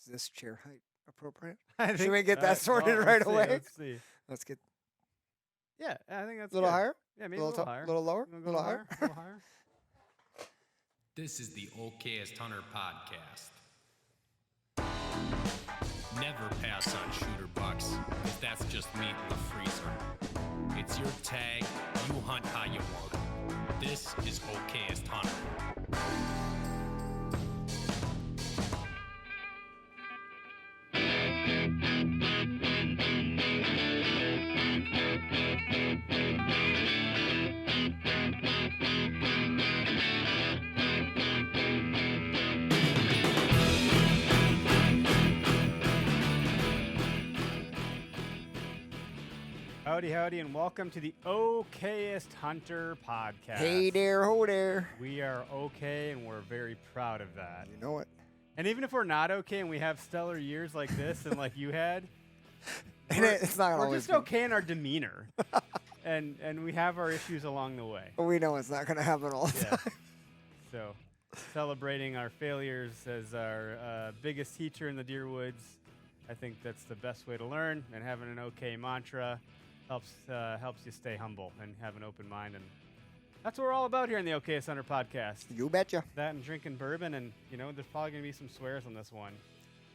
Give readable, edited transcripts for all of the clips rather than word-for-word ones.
this chair height appropriate? I Should think, we get that sorted well, right let's see, away? Let's see. Let's get Yeah, I think that's a little good. higher, Yeah, maybe a little higher. a little lower, You wanna a go little higher. A little higher. This is the Okayest Hunter podcast. Never pass on shooter bucks, because that's just meat in the freezer. It's your tag, you hunt how you want. This is Okayest Hunter. Howdy, howdy, and welcome to the Okayest Hunter podcast. Hey there, ho there. We are okay, and we're very proud of that. You know it. And even if we're not okay, and we have stellar years like this, and like you had, And it's not we're always just okay in our demeanor, and we have our issues along the way. But we know it's not going to happen all the Yeah. time. So, celebrating our failures as our biggest teacher in the deer woods, I think that's the best way to learn. And having an okay mantra helps you stay humble and have an open mind, and that's what we're all about here in the Okayest Hunter podcast. You betcha. That and drinking bourbon, and there's probably gonna be some swears on this one,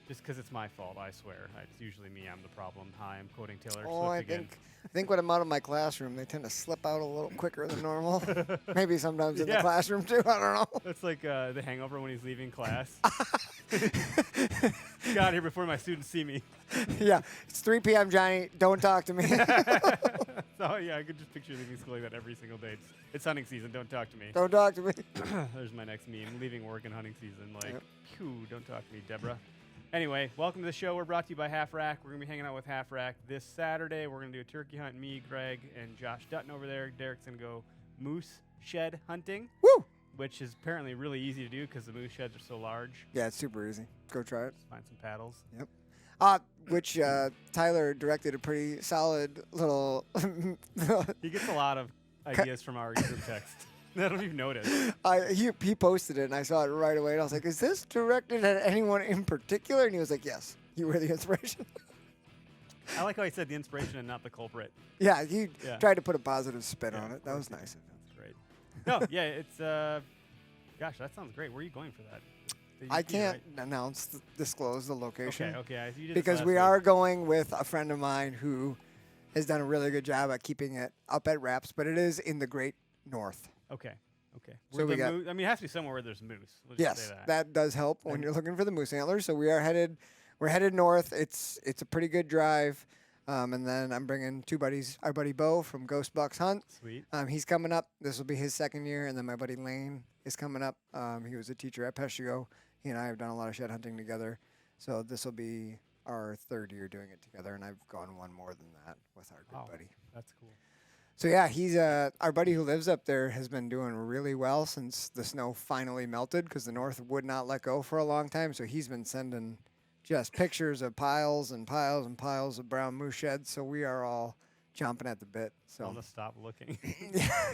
just because it's my fault. I swear, it's usually me. I'm the problem. Hi, I'm quoting Taylor Oh, Swift I again. think when I'm out of my classroom, they tend to slip out a little quicker than normal. Maybe sometimes in the Yeah. classroom too. I don't know. That's like The Hangover when he's leaving class. Get out of here before my students see me. Yeah, it's 3 p.m. Johnny. Don't talk to me. So yeah, I could just picture leaving school like that every single day. It's hunting season. Don't talk to me. Don't talk to me. There's my next meme. Leaving work in hunting season. Like, Yep. phew, don't talk to me, Deborah. Anyway, welcome to the show. We're brought to you by Half Rack. We're going to be hanging out with Half Rack this Saturday. We're going to do a turkey hunt. Me, Greg, and Josh Dutton over there. Derek's going to go moose shed hunting, Woo! which is apparently really easy to do because the moose sheds are so large. Yeah, it's super easy. Go try it. Just find some paddles. Yep. Which Tyler directed a pretty solid little. He gets a lot of ideas from our group text. I don't even notice. He posted it, and I saw it right away. And I was like, "Is this directed at anyone in particular?" And he was like, "Yes, you were the inspiration." I like how he said the inspiration and not the culprit. Yeah, he Yeah. tried to put a positive spin Yeah, on it. of That was course he nice of him. That's great. No, yeah, it's gosh, that sounds great. Where are you going for that? The I UP, can't right? disclose the location Okay. You did this because last we week. are going with a friend of mine who has done a really good job at keeping it up at wraps, but it is in the Great North. Okay. So Where we the got- I mean, it has to be somewhere where there's moose. We'll just Yes, say that. that does help when And- you're looking for the moose antlers. So we're headed north. It's a pretty good drive. And then I'm bringing two buddies. Our buddy Bo from Ghost Bucks Hunt. Sweet. He's coming up. This will be his second year. And then my buddy Lane is coming up. He was a teacher at Peshigo. He and I have done a lot of shed hunting together. So this will be our third year doing it together. And I've gone one more than that with our good Wow. buddy. That's cool. So yeah, he's our buddy who lives up there has been doing really well since the snow finally melted because the north would not let go for a long time. So he's been sending just pictures of piles and piles and piles of brown moose sheds. So we are all chomping at the bit. I'll So just stop looking.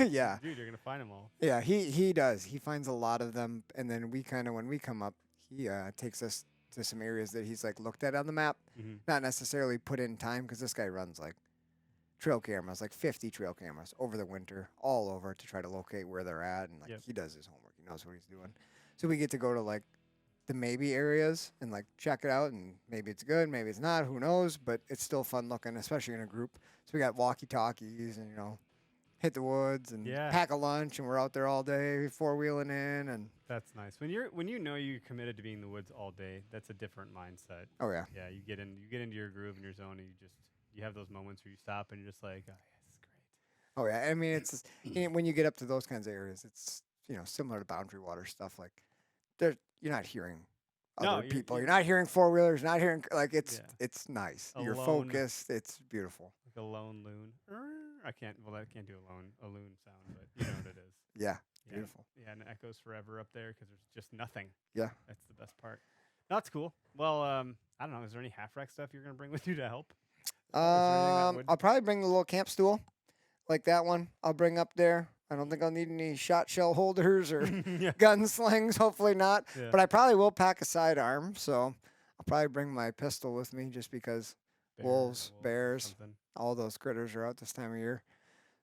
yeah, Dude, you're gonna find them all. yeah, he does. He finds a lot of them, and then we kind of when we come up, he takes us to some areas that he's like looked at on the map, Mm-hmm. not necessarily put in time because this guy runs like trail cameras, like 50 trail cameras over the winter, all over to try to locate where they're at, and like Yep. he does his homework. He knows what he's doing. So we get to go to like the maybe areas and like check it out, and maybe it's good, maybe it's not, who knows? But it's still fun looking, especially in a group. So we got walkie talkies and hit the woods and Yeah. pack a lunch, and we're out there all day, four-wheeling in, and That's nice. When you know you're committed to being in the woods all day, that's a different mindset. oh yeah, Yeah, you get into your groove and your zone, and you have those moments where you stop and you're just like, oh, yeah, this is great. oh yeah. I mean, it's when you get up to those kinds of areas, it's similar to boundary water stuff. Like you're not hearing No, other you're- people. You're not hearing four-wheelers. Not hearing like it's Yeah. it's nice. A You're lone- focused. It's beautiful. Like a lone loon. I can't do a loon sound, but you know what it is. Yeah, Yeah, beautiful. Yeah, and it echoes forever up there because there's just nothing. Yeah. That's the best part. That's cool. Well, I don't know. Is there any half rack stuff you're gonna bring with you to help? there anything that would- I'll probably bring the little camp stool, like that one. I'll bring up there. I don't think I'll need any shot shell holders or yeah. gun slings. Hopefully not. Yeah. But I probably will pack a sidearm. So I'll probably bring my pistol with me just because wolves, or bears, something. all those critters are out this time of year.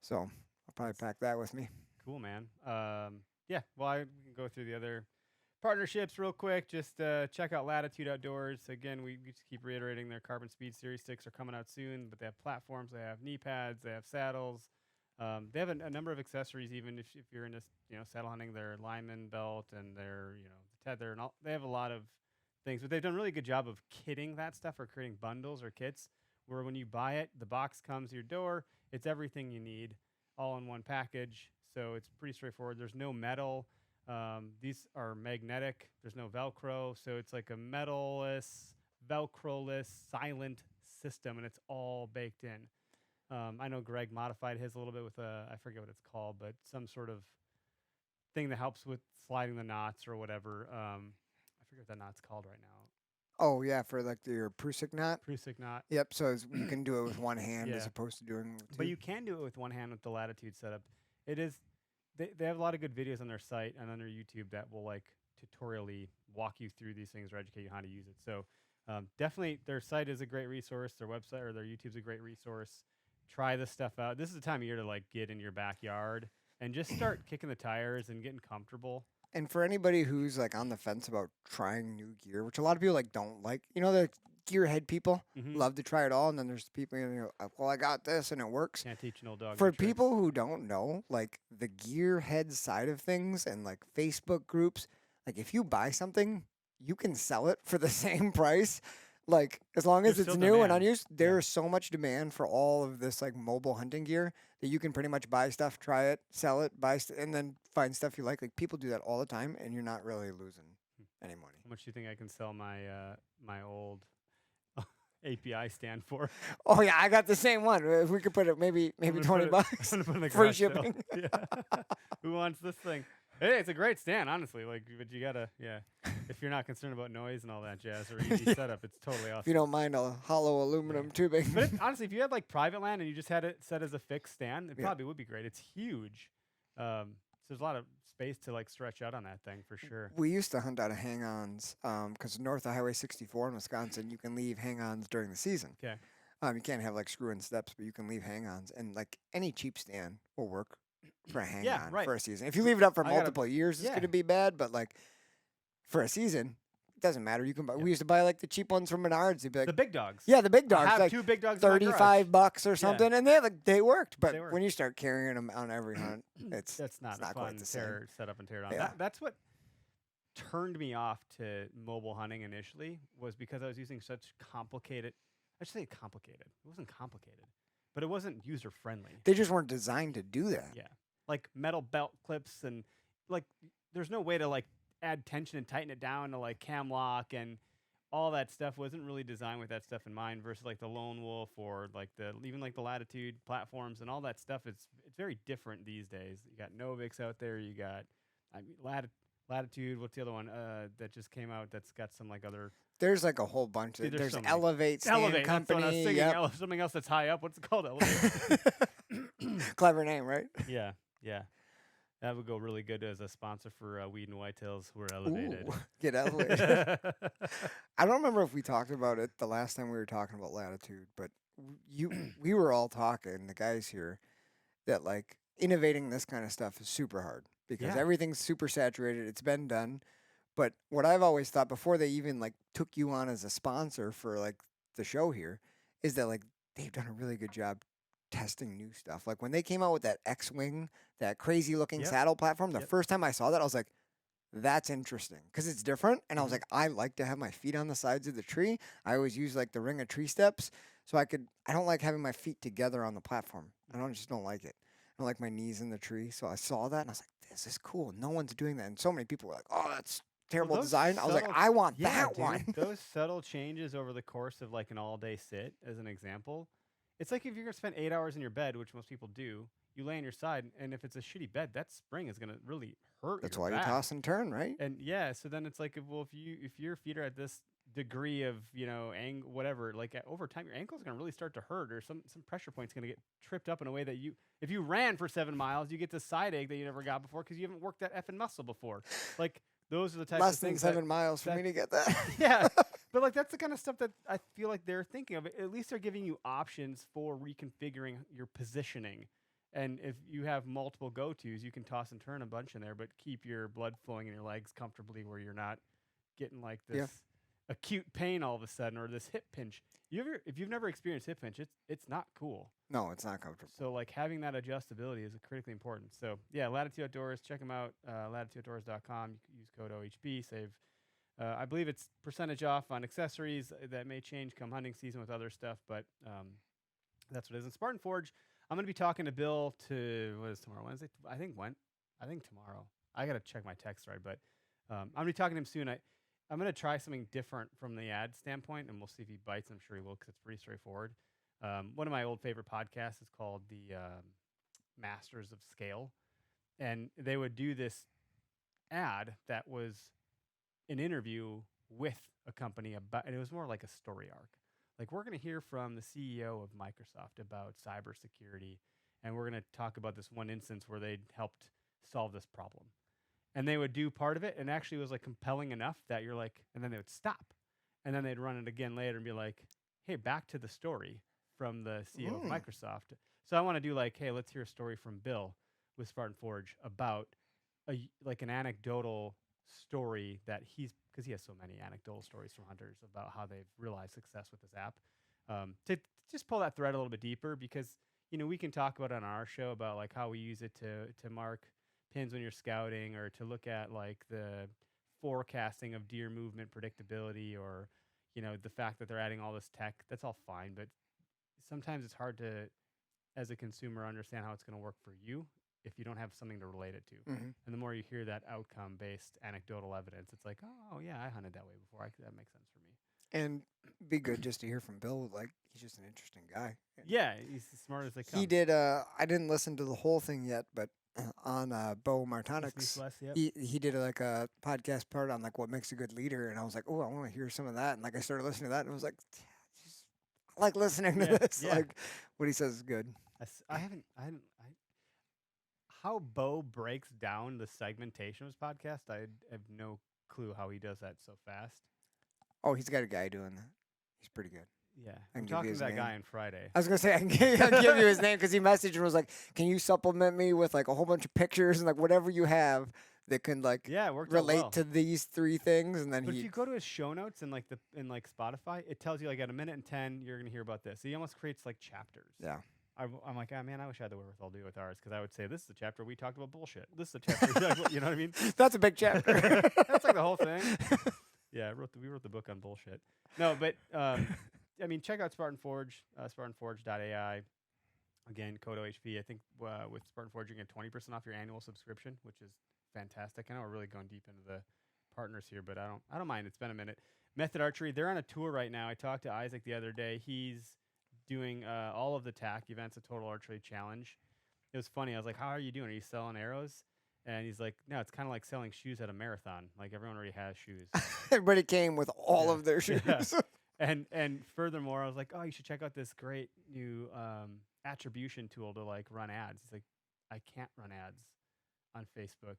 So I'll probably pack that with me. Cool, man. Yeah. Well, I can go through the other partnerships real quick. Just check out Latitude Outdoors. Again, we just keep reiterating their Carbon Speed Series sticks are coming out soon, but they have platforms, they have knee pads, they have saddles. They have a number of accessories. Even if you're into saddle hunting, their lineman belt and their the tether and all. They have a lot of things, but they've done a really good job of kitting that stuff or creating bundles or kits where when you buy it, the box comes to your door. It's everything you need, all in one package. So it's pretty straightforward. There's no metal. These are magnetic. There's no Velcro. So it's like a metal-less, Velcro-less, silent system, and it's all baked in. I know Greg modified his a little bit with I forget what it's called, but some sort of thing that helps with sliding the knots or whatever. I forget what that knot's called right now. Oh yeah, for like your Prusik knot. Prusik knot. Yep. So you can do it with one hand as Yeah. opposed to doing. With But two. you can do it with one hand with the Latitude setup. It is. They have a lot of good videos on their site and on their YouTube that will like tutorially walk you through these things or educate you how to use it. So definitely their site is a great resource. Their website or their YouTube's a great resource. Try this stuff out. This is the time of year to like get in your backyard and just start kicking the tires and getting comfortable. And for anybody who's like on the fence about trying new gear, which a lot of people like don't like, the gearhead people Mhm. love to try it all, and then there's people well, I got this and it works. Can't teach an old dog. For new tricks. people who don't know, like the gearhead side of things and like Facebook groups, like if you buy something, you can sell it for the same price. Like as long as There's it's still new and demand. unused, there's so much demand for all of this like mobile hunting gear that you can pretty much buy stuff, try it, sell it, and then find stuff you like. Like people do that all the time, and you're not really losing any money. How much do you think I can sell my my old API stand for? Oh yeah, I got the same one. If we could put it maybe I'm gonna $20, put it- I'm gonna put it in the free garage sale. shipping. Yeah. Who wants this thing? Hey, it's a great stand, honestly. Like, but you gotta, if you're not concerned about noise and all that jazz or easy setup, it's totally awesome. If you don't mind a hollow aluminum tubing. But honestly, if you had like private land and you just had it set as a fixed stand, it Yeah. probably would be great. It's huge. So there's a lot of space to like stretch out on that thing for sure. We used to hunt out of hang-ons because north of Highway 64 in Wisconsin, you can leave hang-ons during the season. Okay. You can't have like screw-in steps, but you can leave hang-ons, and like any cheap stand will work for a hang-on right. for a season. If you leave it up for I gotta- multiple years, it's yeah. going to be bad, but like for a season, it doesn't matter. You can buy. Yeah. We used to buy like the cheap ones from Menards. They'd be like, The big dogs. yeah, the big I dogs, have like 2 big dogs. in my garage. $35 or something, and they worked. But They work. when you start carrying them on every hunt, it's That's not, not a quite fun the same. set up and tear down. Yeah. That's what turned me off to mobile hunting initially was because I was using such complicated. I should say complicated. It wasn't complicated, but it wasn't user friendly. they just weren't designed to do that. Yeah, like metal belt clips and like there's no way to like add tension and tighten it down to like cam lock and all that stuff wasn't really designed with that stuff in mind versus like the Lone Wolf or like even like the Latitude platforms and all that stuff. It's very different these days. You got Novix out there. You got Latitude. What's the other one that just came out? That's got some like other There's like a whole bunch. Dude, There's so many. Elevate Stand Elevate. That's what I was Company. thinking. Yep. Something else that's high up. What's it called? Elevate. Clever name, right? Yeah. That would go really good as a sponsor for Weed and Whitetails. We're elevated. Ooh, get elevated. I don't remember if we talked about it the last time we were talking about Latitude, but we were all talking, the guys here, that like innovating this kind of stuff is super hard because Yeah. everything's super saturated. It's been done. But what I've always thought before they even like took you on as a sponsor for like the show here is that like they've done a really good job testing new stuff. Like when they came out with that X-Wing, that crazy looking Yep. saddle platform, the Yep. first time I saw that, I was like, that's interesting because it's different. And I was like, I like to have my feet on the sides of the tree. I always use like the ring of tree steps. So I don't like having my feet together on the platform. Just don't like it. I don't like my knees in the tree. So I saw that and I was like, this is cool. No one's doing that. And so many people were like, oh, that's terrible those design. I was like, subtle- I want Yeah, that dude, one. Those subtle changes over the course of like an all-day sit, as an example, it's like if you're gonna spend 8 hours in your bed, which most people do, you lay on your side, and if it's a shitty bed, that spring is gonna really hurt. That's your why you back. toss and turn, right? And yeah, so then it's like, well, if your feet are at this degree of whatever, like over time, your ankle's gonna really start to hurt, or some pressure point's gonna get tripped up in a way that if you ran for 7 miles, you get this side ache that you never got before because you haven't worked that effing muscle before. Like those are the types Less of than things. 7 miles for me to get that. Yeah, But like that's the kind of stuff that I feel like they're thinking of. At least they're giving you options for reconfiguring your positioning. And if you have multiple go-tos, you can toss and turn a bunch in there, but keep your blood flowing in your legs comfortably where you're not getting like this acute pain all of a sudden or this hip pinch. If you've never experienced hip pinch, it's not cool. No, it's not comfortable. So like having that adjustability is critically important. So yeah, Latitude Outdoors, check them out. LatitudeOutdoors.com. You can use code OHB, save. I believe it's percentage off on accessories. That may change come hunting season with other stuff, but that's what it is. And Spartan Forge, I'm going to be talking to Bill what is tomorrow? Wednesday? I think tomorrow. I got to check my text right, but I'm going to be talking to him soon. I'm going to try something different from the ad standpoint, and we'll see if he bites. I'm sure he will because it's pretty straightforward. One of my old favorite podcasts is called the Masters of Scale, and they would do this ad that was an interview with a company and it was more like a story arc. Like, we're going to hear from the CEO of Microsoft about cybersecurity, and we're going to talk about this one instance where they helped solve this problem. And they would do part of it, and actually it was like compelling enough that you're like, and then they would stop. And then they'd run it again later and be like, hey, back to the story from the CEO of Microsoft. So I want to do like, hey, let's hear a story from Bill with Spartan Forge about an anecdotal story that because he has so many anecdotal stories from hunters about how they've realized success with this app. To just pull that thread a little bit deeper, because we can talk about it on our show about like how we use it to mark pins when you're scouting, or to look at like the forecasting of deer movement predictability, or the fact that they're adding all this tech. That's all fine, but sometimes it's hard to, as a consumer, understand how it's going to work for you if you don't have something to relate it to. Mm-hmm. And the more you hear that outcome-based anecdotal evidence, it's like, oh yeah, I hunted that way before. That makes sense for me. And be good just to hear from Bill. Like, he's just an interesting guy. Yeah, he's as smart as they come. He did. I didn't listen to the whole thing yet, but on Bo Martonix, Yep. he did like a podcast part on like what makes a good leader, and I was like, oh, I want to hear some of that. And like I started listening to that, and I was like, I like listening to this. Yeah. Like what he says is good. How Bo breaks down the segmentation of his podcast, I have no clue how he does that so fast. Oh, he's got a guy doing that. He's pretty good. Yeah, I I'm can give you talking to his that name. guy on Friday. I was gonna say I can give you his name because he messaged and was like, "Can you supplement me with like a whole bunch of pictures and like whatever you have that can like Yeah, it worked out relate well. to these three things?" And then But if you go to his show notes in like Spotify, it tells you like at 1:10 you're gonna hear about this. So he almost creates like chapters. yeah. I'm like, man, I wish I had the wherewithal to do it with ours, because I would say this is the chapter we talked about bullshit. This is the chapter, you know what I mean? That's a big chapter. That's like the whole thing. Yeah, we wrote the book on bullshit. No, but I mean, check out Spartan Forge, SpartanForge.ai. Again, code OHP. I think with Spartan Forge you get 20% off your annual subscription, which is fantastic. I know we're really going deep into the partners here, but I don't mind. It's been a minute. Method Archery, they're on a tour right now. I talked to Isaac the other day. He's doing all of the TAC events, a Total Archery Challenge. It was funny. I was like, how are you doing? Are you selling arrows? And he's like, no, it's kind of like selling shoes at a marathon. Like, everyone already has shoes. Everybody came with all of their shoes. Yeah. And furthermore, I was like, oh, you should check out this great new attribution tool to like run ads. He's like, I can't run ads on Facebook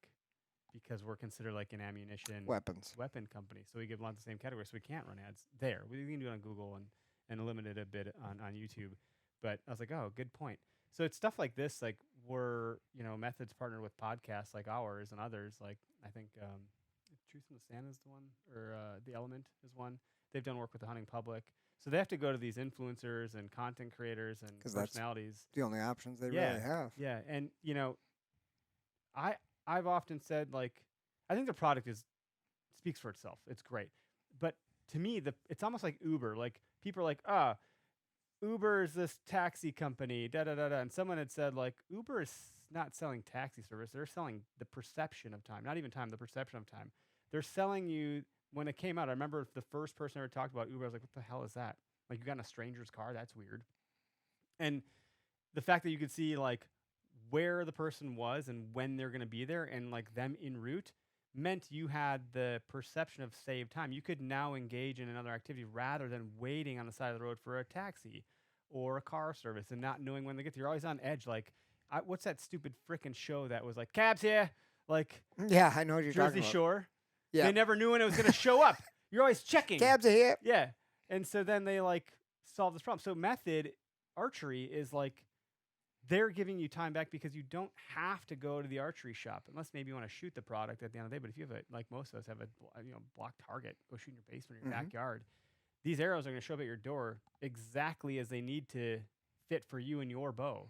because we're considered like an ammunition weapon company. So we get lots of the same categories. So we can't run ads there. We can do it on Google and limit it a bit on YouTube. But I was like, oh, good point. So it's stuff like this, like we're, Methods partnered with podcasts like ours and others. Like I think Truth from the Stand is the one, or The Element is one. They've done work with the hunting public. So they have to go to these influencers and content creators and personalities. That's the only options they really have. Yeah. And, I've often said, like, I think the product speaks for itself. It's great. But to me, it's almost like Uber. Like, people are like, Uber is this taxi company, da-da-da-da. And someone had said, like, Uber is not selling taxi service. They're selling the perception of time. Not even time, the perception of time. They're selling you, when it came out, I remember the first person I ever talked about Uber, I was like, what the hell is that? Like, you got in a stranger's car? That's weird. And the fact that you could see, like, where the person was and when they're going to be there and, like, them en route meant you had the perception of saved time. You could now engage in another activity rather than waiting on the side of the road for a taxi or a car service and not knowing when they get there. You're always on edge. Like, what's that stupid frickin' show that was like, cabs here? Like, yeah, I know what you're talking Jersey about. Shore. Yeah. They never knew when it was going to show up. You're always checking. Cabs are here. Yeah. And so then they like solve this problem. So method archery is like they're giving you time back because you don't have to go to the archery shop unless maybe you want to shoot the product at the end of the day. But if you have like most of us have a block target, go shoot in your basement or your backyard. These arrows are going to show up at your door exactly as they need to fit for you and your bow.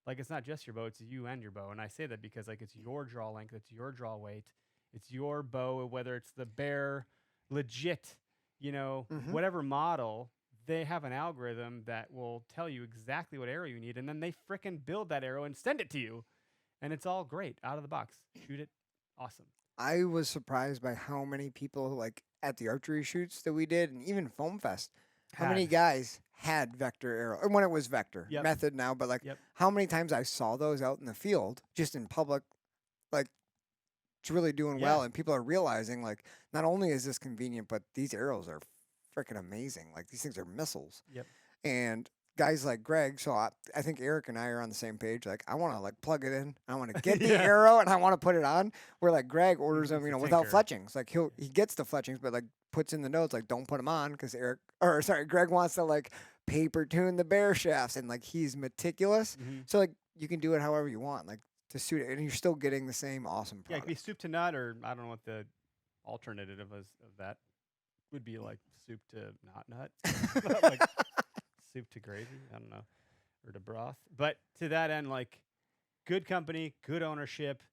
Like it's not just your bow, it's you and your bow. And I say that because like it's your draw length, it's your draw weight, it's your bow, whether it's the Bear legit, whatever model, they have an algorithm that will tell you exactly what arrow you need. And then they frickin' build that arrow and send it to you. And it's all great out of the box. Shoot it. Awesome. I was surprised by how many people like at the archery shoots that we did, and even Foam Fest, how many guys had vector arrow, or when it was vector method now, but like how many times I saw those out in the field, just in public, like it's really doing well, and people are realizing like not only is this convenient, but these arrows are freaking amazing. Like these things are missiles. Yep. And guys like Greg, so I think Eric and I are on the same page. Like I want to like plug it in. I want to get the arrow and I want to put it on. Where like Greg orders them, without fletchings. Like he gets the fletchings, but like puts in the notes like don't put them on because Greg wants to like paper tune the Bear shafts, and like he's meticulous. So like you can do it however you want, like to suit it, and you're still getting the same awesome product. Yeah, it could be soup to nut, or I don't know what the alternative of that would be, like soup to not nut. Like soup to gravy, I don't know, or to broth. But to that end, like good company, good ownership.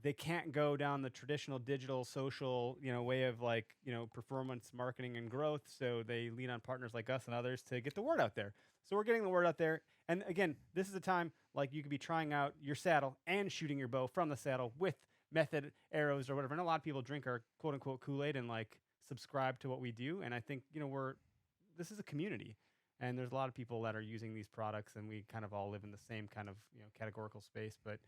They can't go down the traditional digital social, way of like, performance marketing and growth. So they lean on partners like us and others to get the word out there. So we're getting the word out there. And again, this is a time like you could be trying out your saddle and shooting your bow from the saddle with method arrows or whatever. And a lot of people drink our quote unquote Kool-Aid and like subscribe to what we do. And I think, this is a community. And there's a lot of people that are using these products, and we kind of all live in the same kind of categorical space. But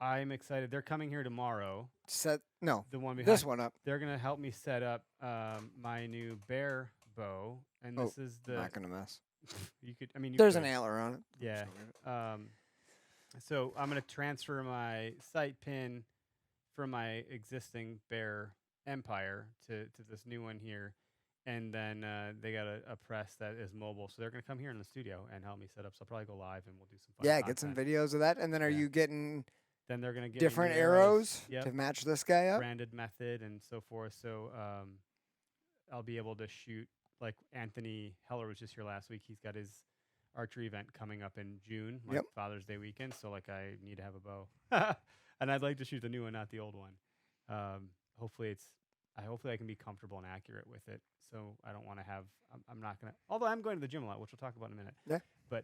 I'm excited. They're coming here tomorrow. The one behind this one up. They're gonna help me set up my new Bear bow, and this is the. Not gonna mess. You could. I mean, there's an antler on it. Yeah. So I'm gonna transfer my sight pin from my existing Bear Empire to this new one here. And then they got a press that is mobile. So they're going to come here in the studio and help me set up. So I'll probably go live and we'll do some fun content. Get some videos of that. And then are you getting then they're going to get different arrows to match this guy up? Branded method and so forth. So I'll be able to shoot, like Anthony Heller was just here last week. He's got his archery event coming up in June, like Father's Day weekend. So like I need to have a bow. And I'd like to shoot the new one, not the old one. Hopefully I can be comfortable and accurate with it. So I don't want to have. I'm not gonna. Although I'm going to the gym a lot, which we'll talk about in a minute. Yeah. But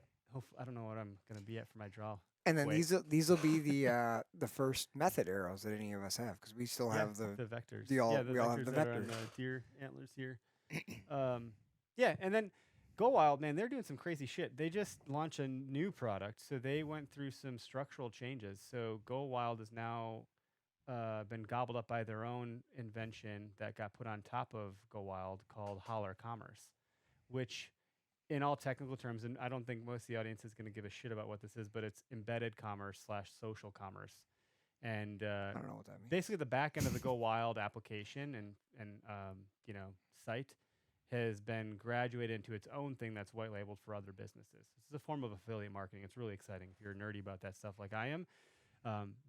I don't know what I'm gonna be at for my draw. And then these will be the first method arrows that any of us have, because we still have the vectors. We all have the vectors. On the deer antlers here. And then Go Wild, man, they're doing some crazy shit. They just launched a new product, so they went through some structural changes. So Go Wild is now. Been gobbled up by their own invention that got put on top of Go Wild called Holler Commerce, which in all technical terms, and I don't think most of the audience is going to give a shit about what this is, but it's embedded commerce / social commerce. And I don't know what that means. Basically the back end of the Go Wild application and site has been graduated into its own thing that's white labeled for other businesses. This is a form of affiliate marketing. It's really exciting if you're nerdy about that stuff like I am.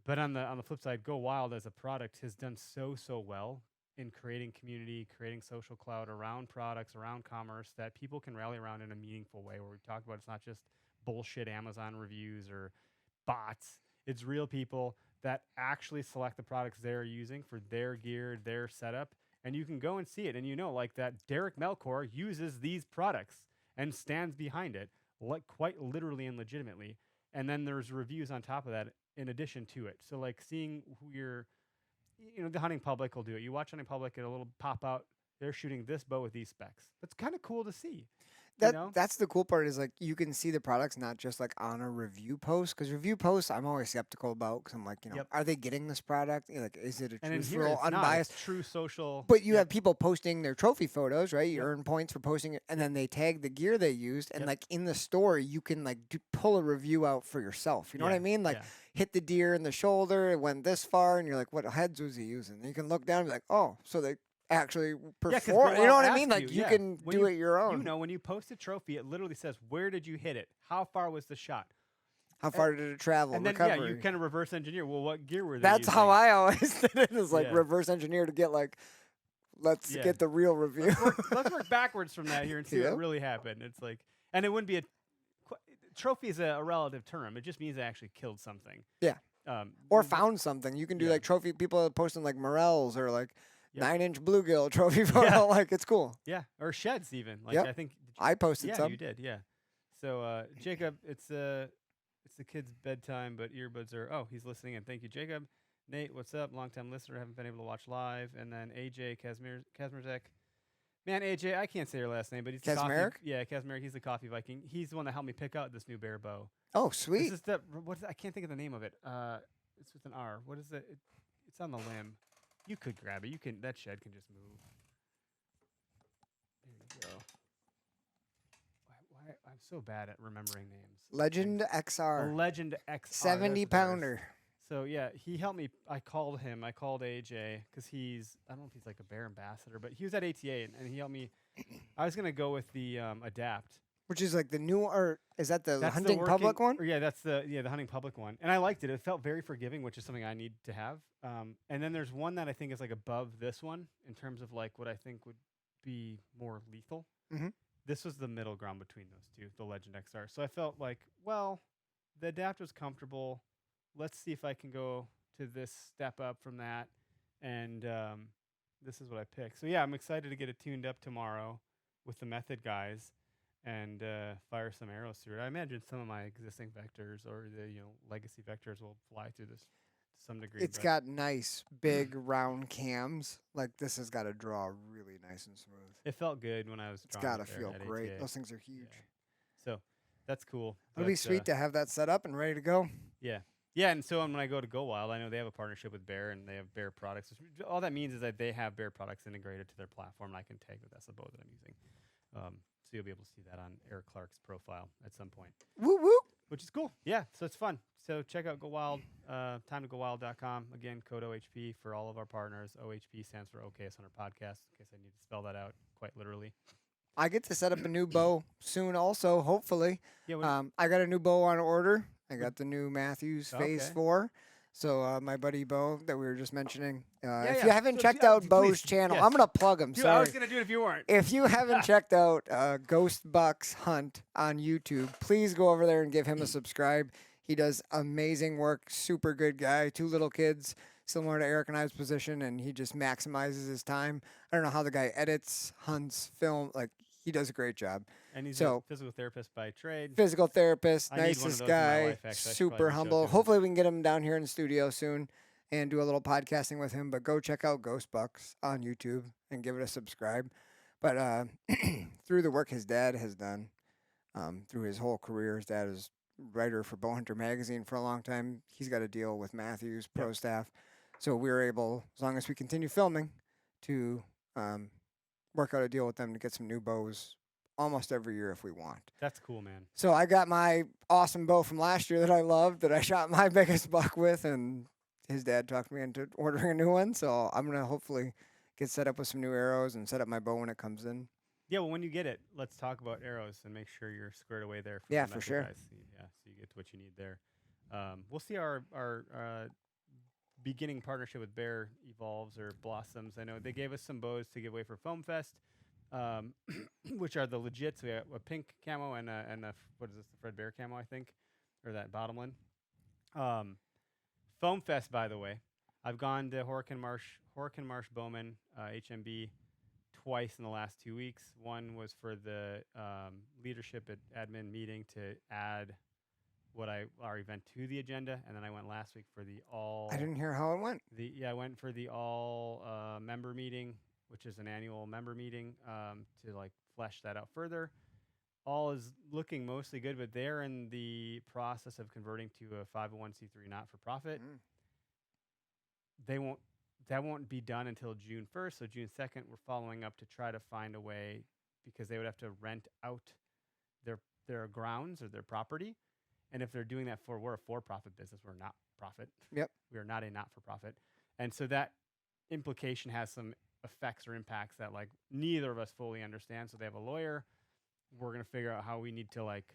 But on the flip side, Go Wild as a product has done so well in creating community, creating social cloud around products, around commerce that people can rally around in a meaningful way, where we talk about it's not just bullshit Amazon reviews or bots. It's real people that actually select the products they're using for their gear, their setup, and you can go and see it. And like that Derek Melkor uses these products and stands behind it, like quite literally and legitimately. And then there's reviews on top of that in addition to it. So like seeing who the hunting public will do it. You watch hunting public, and a little pop out, they're shooting this bow with these specs. That's kind of cool to see. That's the cool part, is like you can see the products not just like on a review post, because review posts I'm always skeptical about, because I'm like, are they getting this product? Like, is it a truthful, unbiased, true social? But you have people posting their trophy photos, right? You earn points for posting it, and then they tag the gear they used, and like in the story you can like pull a review out for yourself. You know what I mean? Like hit the deer in the shoulder, it went this far, and you're like, what heads was he using? And you can look down and be like, oh, so they actually 'cause perform. Go You know Wild what I mean? asks Like you, you yeah. can When do it your own. You know, when you post a trophy, it literally says, where did you hit it? How far was the shot? How far did it travel? And then, Recovery. you kind of reverse engineer. Well, what gear were they That's using? how I always did it. Is like Yeah. reverse engineer to get like, let's Yeah. get the real review. Let's work backwards from that here and see Yep. what really happened. It's like, and it wouldn't be trophy is a relative term. It just means I actually killed something. Yeah. Um, Or w- found something. You can do Yeah. like trophy. People are posting like morels or like Yep. 9-inch bluegill trophy photo. Yeah. Like it's cool. Yeah, or sheds even. Like Yep. I think. I posted Yeah, some. you did. Yeah. So Jacob, it's the kid's bedtime, but earbuds are. Oh, he's listening, and thank you, Jacob. Nate, what's up? Long-time listener, haven't been able to watch live. And then AJ Kazmierzek. Man, AJ, I can't say your last name, but he's the coffee. Kazmarek? Yeah, Kazmarek. He's the coffee Viking. He's the one that helped me pick out this new bear bow. Oh, This sweet. is the I can't think of the name of it. It's with an R. What is it? It's on the limb. You could grab it. You can. That shed can just move. There you go. Why I'm so bad at remembering names. Legend A XR. Legend XR. 70 pounder. So yeah, he helped me. I called him. I called AJ because I don't know if he's like a bear ambassador, but he was at ATA and he helped me. I was gonna go with the Adapt. Which is like the new, or is that the That's hunting public one? or yeah, that's the hunting public one, and I liked it. It felt very forgiving, which is something I need to have. And then there's one that I think is like above this one in terms of like what I think would be more lethal. Mhm. This was the middle ground between those two, the Legend XR. So I felt like, well, the Adapt was comfortable. Let's see if I can go to this step up from that, and this is what I picked. So yeah, I'm excited to get it tuned up tomorrow with the Method guys and fire some arrows through it. I imagine some of my existing vectors or the legacy vectors will fly through this to some degree. It's but got nice, big, round cams. Like this has got to draw really nice and smooth. it felt good when I was. It's drawing got to it there feel at great. ATA. Those things are huge. So that's cool. It'll be but, sweet to have that set up and ready to go. Yeah, and so when I go to Go Wild, I know they have a partnership with Bear and they have Bear products. All that means is that they have Bear products integrated to their platform, and I can tag that that's the bow that I'm using. So you'll be able to see that on Eric Clark's profile at some point, Woo woo. which is cool. Yeah, so it's fun. So check out Go Wild, timetogowild.com. Again, code OHP for all of our partners. OHP stands for Okayest Hunter Podcast, in case I need to spell that out quite literally. I get to set up a new bow soon also, hopefully. Yeah, I got a new bow on order. I got the new Matthews Phase Okay. 4. So my buddy Bo that we were just mentioning. If yeah. you haven't So checked yeah, out Bo's please, channel, yes. I'm going to plug him. dude, I was Sorry. going to do it if you weren't. If you haven't checked out Ghost Bucks Hunt on YouTube, please go over there and give him a subscribe. He does amazing work. Super good guy. 2 little kids, similar to Eric and I's position, and he just maximizes his time. I don't know how the guy edits, hunts, film. Like, he does a great job. And he's So- a physical therapist by trade. Physical therapist, I need one of nicest those in my guy, life, actually. I should probably super reach out humble. to him. Hopefully, we can get him down here in the studio soon and do a little podcasting with him. But go check out Ghost Bucks on YouTube and give it a subscribe. But through the work his dad has done, through his whole career, his dad is writer for Bowhunter magazine for a long time. He's got a deal with Matthews Pro staff, so we were able, as long as we continue filming, to work out a deal with them to get some new bows almost every year if we want. That's cool, man. So I got my awesome bow from last year that I loved, that I shot my biggest buck with, and his dad talked me into ordering a new one. So I'm gonna hopefully get set up with some new arrows and set up my bow when it comes in. Yeah, well, when you get it, let's talk about arrows and make sure you're squared away there. Yeah, the for method sure. guys. Yeah, so you get to what you need there. We'll see our beginning partnership with Bear evolves or blossoms. I know they gave us some bows to give away for Foam Fest, which are the legits. We have a pink camo and a what is this? The Fred Bear camo, I think, or that bottom one. Foam Fest, by the way, I've gone to Hurricane Marsh Bowman HMB twice in the last 2 weeks. One was for the leadership at admin meeting to add our event to the agenda, and then I went last week for the all. I didn't hear how it went. I went for the all member meeting, which is an annual member meeting, to like flesh that out further. All is looking mostly good, but they're in the process of converting to a 501c3 not-for-profit. That won't be done until June 1st. So June 2nd, we're following up to try to find a way, because they would have to rent out their grounds or their property. And if they're doing that we're a for-profit business, we're not profit. Yep. We are not a not-for-profit. And so that implication has some effects or impacts that like neither of us fully understand. So they have a lawyer. We're gonna figure out how we need to like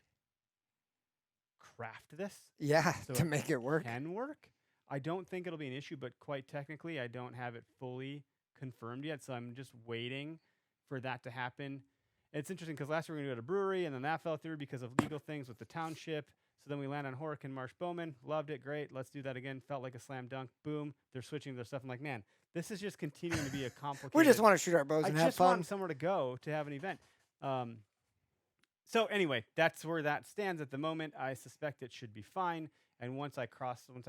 craft this Yeah, so to make it work. can work. I don't think it'll be an issue, but quite technically, I don't have it fully confirmed yet. So I'm just waiting for that to happen. It's interesting because last year we were going to go to brewery, and then that fell through because of legal things with the township. So then we land on Horick and Marsh Bowman. Loved it. Great. Let's do that again. Felt like a slam dunk. Boom. They're switching their stuff. I'm like, man, this is just continuing to be a complicated. We just want to shoot our bows I and have just fun. want somewhere to go to have an event. So anyway, that's where that stands at the moment. I suspect it should be fine. And once I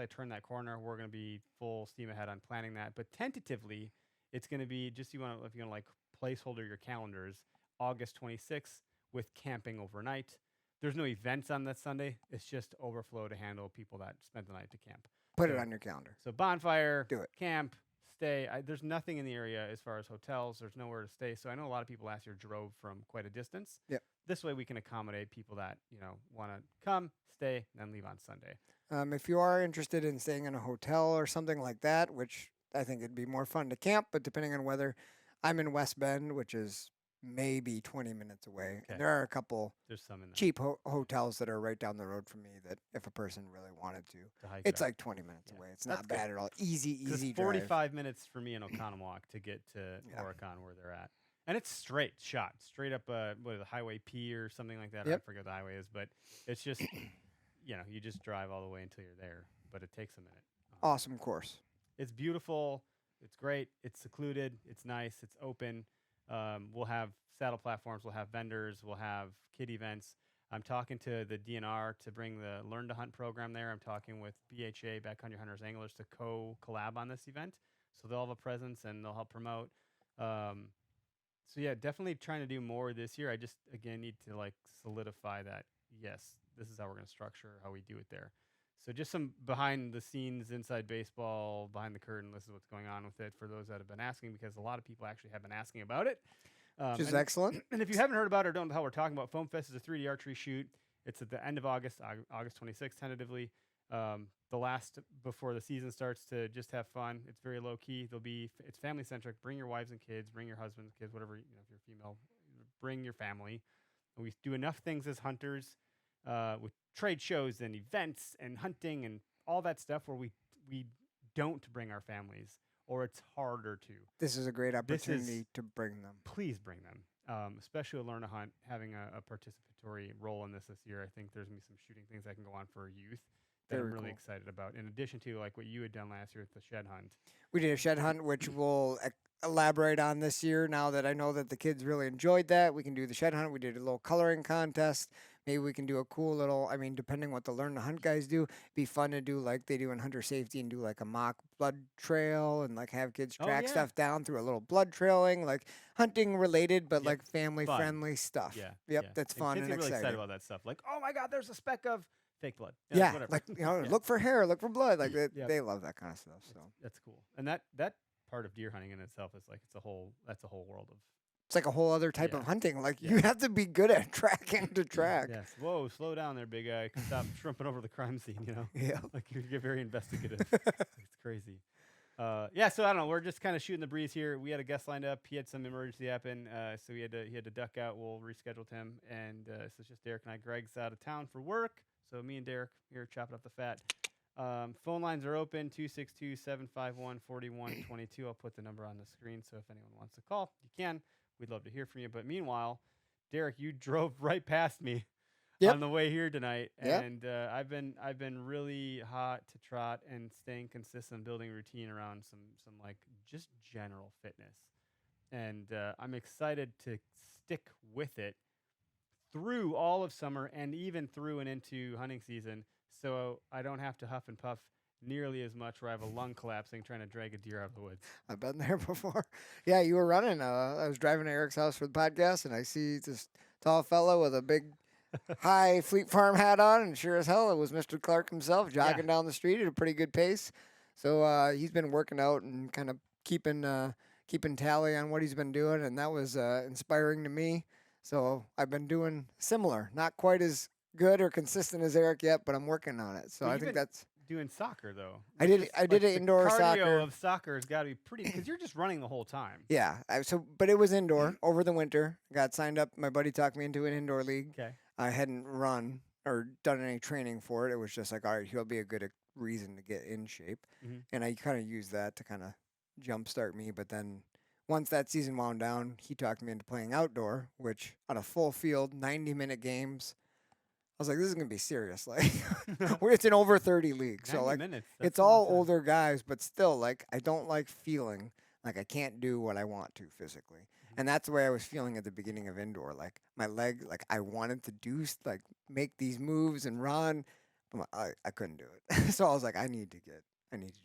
turn that corner, we're going to be full steam ahead on planning that. But tentatively, it's going to be just if you want to like placeholder your calendars, August 26th with camping overnight. There's no events on that Sunday. It's just overflow to handle people that spent the night to camp. Put it on your calendar. So bonfire, Do it. camp, stay. There's nothing in the area as far as hotels. There's nowhere to stay. So I know a lot of people last year drove from quite a distance. Yep. This way we can accommodate people that, want to come, stay, and then leave on Sunday. If you are interested in staying in a hotel or something like that, which I think it'd be more fun to camp, but depending on whether I'm in West Bend, which is maybe 20 minutes away. Okay. And there are a couple There's some in there. cheap hotels that are right down the road from me that if a person really wanted to, hike it's it up. like 20 minutes Yeah. away. It's That's not good. bad at all. Easy 'Cause drive. 45 minutes for me in Oconomowoc to get to Yeah. Oregon where they're at. And it's straight straight up, what is it, Highway P or something like that. I Yep. forget what the highway is, but it's just, you just drive all the way until you're there, but it takes a minute. Awesome course. It's beautiful. It's great. It's secluded. It's nice. It's open. We'll have saddle platforms. We'll have vendors. We'll have kid events. I'm talking to the DNR to bring the Learn to Hunt program there. I'm talking with BHA, Backcountry Hunters Anglers, to collab on this event. So they'll have a presence and they'll help promote. So yeah, definitely trying to do more this year. I just, again, need to like solidify that, yes, this is how we're going to structure how we do it there. So just some behind the scenes, inside baseball, behind the curtain, this is what's going on with it for those that have been asking, because a lot of people actually have been asking about it. Which is and- excellent. And if you haven't heard about it or don't know how we're talking about, Foam Fest is a 3D archery shoot. It's at the end of August, August 26th, tentatively. The last before the season starts, to just have fun. It's very low key. It's family centric. Bring your wives and kids, bring your husbands, kids, whatever, if you're female, bring your family. And we do enough things as hunters, with trade shows and events and hunting and all that stuff where we don't bring our families, or it's harder to. This is a great This is- opportunity to bring them. Please bring them, especially with Learn to Hunt, having a participatory role in this year. I think there's going to be some shooting things that can go on for youth that Very I'm really cool. excited about, in addition to like what you had done last year with the shed hunt. We did a shed hunt, which we'll elaborate on this year. Now that I know that the kids really enjoyed that, we can do the shed hunt. We did a little coloring contest. Maybe we can do a cool little, depending what the Learn to Hunt guys do, be fun to do like they do in hunter safety and do like a mock blood trail and like have kids Oh, track yeah. stuff down through a little blood trailing, like hunting related, but Yep, like family friendly stuff. Yeah. Yep, yeah. that's And fun kids and get really exciting. excited about that stuff. Like, oh my God, there's a speck of fake blood. Yeah, whatever. like Yeah. look for hair, look for blood. Like Yep. they love that kind of stuff. So That's cool. And that part of deer hunting in itself is like that's a whole world of. it's like a whole other type Yeah. of hunting. Like Yeah. you have to be good at tracking to track. Yes. Whoa, slow down there, big guy. Stop shrimping over the crime scene. Yeah. Like you get very investigative. It's crazy. Yeah. So I don't know. We're just kind of shooting the breeze here. We had a guest lined up. He had some emergency happen, so he had to duck out. We'll reschedule him, and so it's just Derek and I. Greg's out of town for work, so me and Derek here chopping up the fat. Phone lines are open, 262-751-4122. I'll put the number on the screen, so if anyone wants to call, you can. We'd love to hear from you. But meanwhile, Derek, you drove right past me Yep. on the way here tonight, Yep. and I've been really hot to trot and staying consistent, building routine around some like just general fitness, and I'm excited to stick with it through all of summer and even through and into hunting season, so I don't have to huff and puff nearly as much where I have a lung collapsing trying to drag a deer out of the woods. I've been there before. Yeah, you were running. I was driving to Eric's house for the podcast, and I see this tall fellow with a big high Fleet Farm hat on, and sure as hell, it was Mr. Clark himself jogging down the street at a pretty good pace. So he's been working out and kind of keeping tally on what he's been doing, and that was inspiring to me. So I've been doing similar, not quite as good or consistent as Eric yet, but I'm working on it. So Well, I you've think been that's doing soccer though. I did The indoor cardio soccer. of soccer has got to be pretty because you're just running the whole time. Yeah. But it was indoor over the winter. Got signed up. My buddy talked me into an indoor league. Okay. I hadn't run or done any training for it. It was just like, all right, he'll be a good reason to get in shape. Mhm. And I kind of used that to kind of jumpstart me. But then once that season wound down, he talked me into playing outdoor, which on a full field, 90-minute games, I was like, this is going to be serious. Like, it's an over 30 league. So, 90 like, minutes. That's it's a long all time. older guys, but still, like, I don't like feeling like I can't do what I want to physically. And that's the way I was feeling at the beginning of indoor. Like, my leg, like, I wanted to do, like, make these moves and run, but I couldn't do it. So I was like, I need to do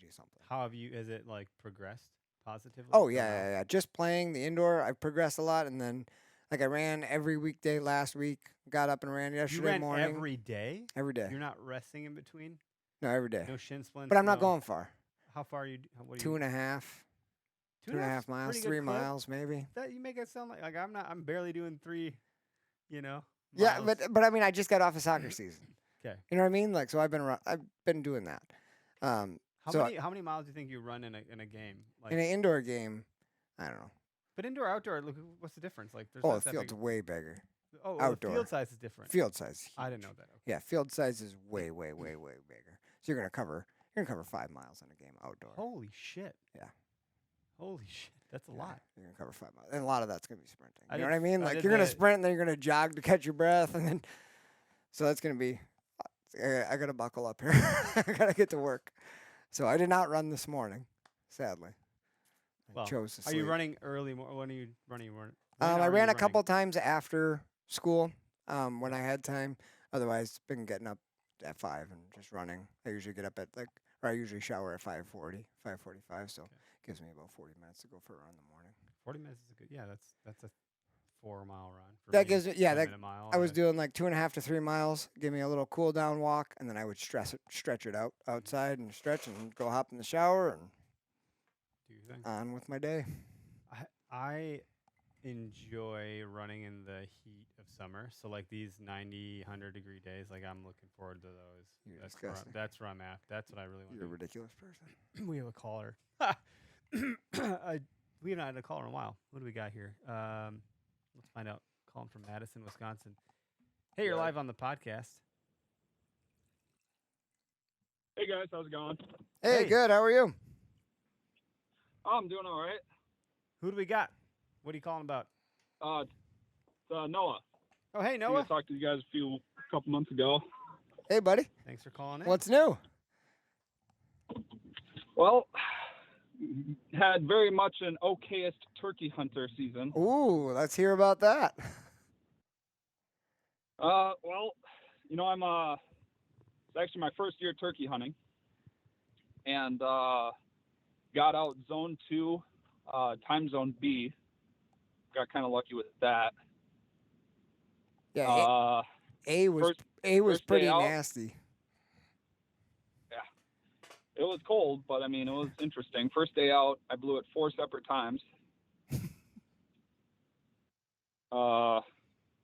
something. How have you? Has it like progressed positively? Oh, or yeah, no? yeah, yeah. Just playing the indoor, I've progressed a lot. And then, like, I ran every weekday last week, got up and ran You yesterday ran morning. every day. Every day. You're not resting in between. No, every day. No shin splints. But I'm not no- going far. How far are you? What are Two you? and a half. Two and a half miles, Pretty good 3 clip. miles maybe. That you make it sound like I'm not. I'm barely doing 3. You know. Yeah, miles. but I mean, I just got off a soccer season. 'Kay. You know what I mean? Like, so I've been doing that. How so how many miles do you think you run in a game? Like, in an indoor game, I don't know. but indoor outdoor. Look, what's the difference? Like, there's Oh, not the that field's big. way bigger. Oh, outdoor. the field size is different. Field size. Is I didn't huge. know that. Okay. Yeah, field size is way, way, way, way bigger. So you're gonna cover 5 miles in a game outdoor. Holy shit. Yeah. Holy shit. That's a Yeah, lot. You're gonna cover 5 miles, and a lot of that's gonna be sprinting. I You know did what I mean? I Like did you're gonna the- sprint, and then you're gonna jog to catch your breath, and then so that's gonna be. I gotta buckle up here. I gotta get to work. So I did not run this morning, sadly. I Well, chose to Are you sleep. running early? When are you running? I ran a couple times after school when I had time. Otherwise, been getting up at 5 and just running. I usually get up at or I usually shower at 5:40, 5:45. So gives me about 40 minutes to go for a run in the morning. 40 minutes is a good. Yeah, that's a 4-mile run. For That me, gives me- yeah, 10-minute mile. I was doing like 2.5 to 3 miles. Give me a little cool down walk, and then I would stretch it out outside and stretch and go hop in the shower and Do you think? on with my day. I enjoy running in the heat of summer. So like these 90, 100-degree days, like I'm looking forward to those. You're That's disgusting. That's where I'm at. That's what I really want You're a to ridiculous person. do. We have a caller. We haven't had a caller in a while. What do we got here? Let's find out. Calling from Madison, Wisconsin. Hey, you're Yeah. live on the podcast. Hey guys, how's it going? Hey, Hey. good. How are you? Oh, I'm doing all right. Who do we got? What are you calling about? It's Noah. Oh, hey, I Noah. talked to you guys a couple months ago. Hey, buddy. Thanks for calling in. What's new? Well, had very much an okayest turkey hunter season. Ooh, let's hear about that. Well, it's actually my first year turkey hunting, and got out zone 2, time zone B. Got kind of lucky with that. Yeah, A was first- first day pretty out. nasty. It was cold, but I mean, it was interesting. First day out, I blew it 4 separate times.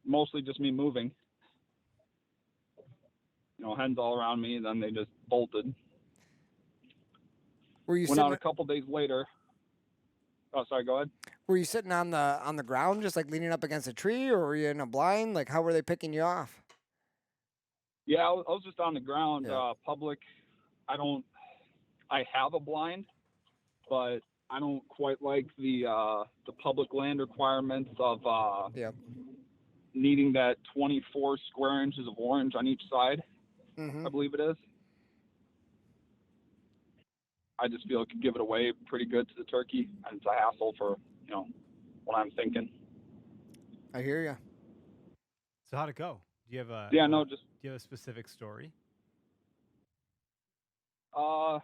Mostly just me moving. Hens all around me, then they just bolted. Were you Went out sitting? a couple days later. Oh, sorry, go ahead. Were you sitting on the ground, just like leaning up against a tree, or were you in a blind? Like, how were they picking you off? Yeah, I was just on the ground, Yeah. public. I have a blind, but I don't quite like the public land requirements of Yep. needing that 24 square inches of orange on each side. Mm-hmm. I believe it is. I just feel it could give it away pretty good to the turkey, and it's a hassle for what I'm thinking. I hear you. So how'd it go? Do you have a Yeah, do just you have a specific story? well,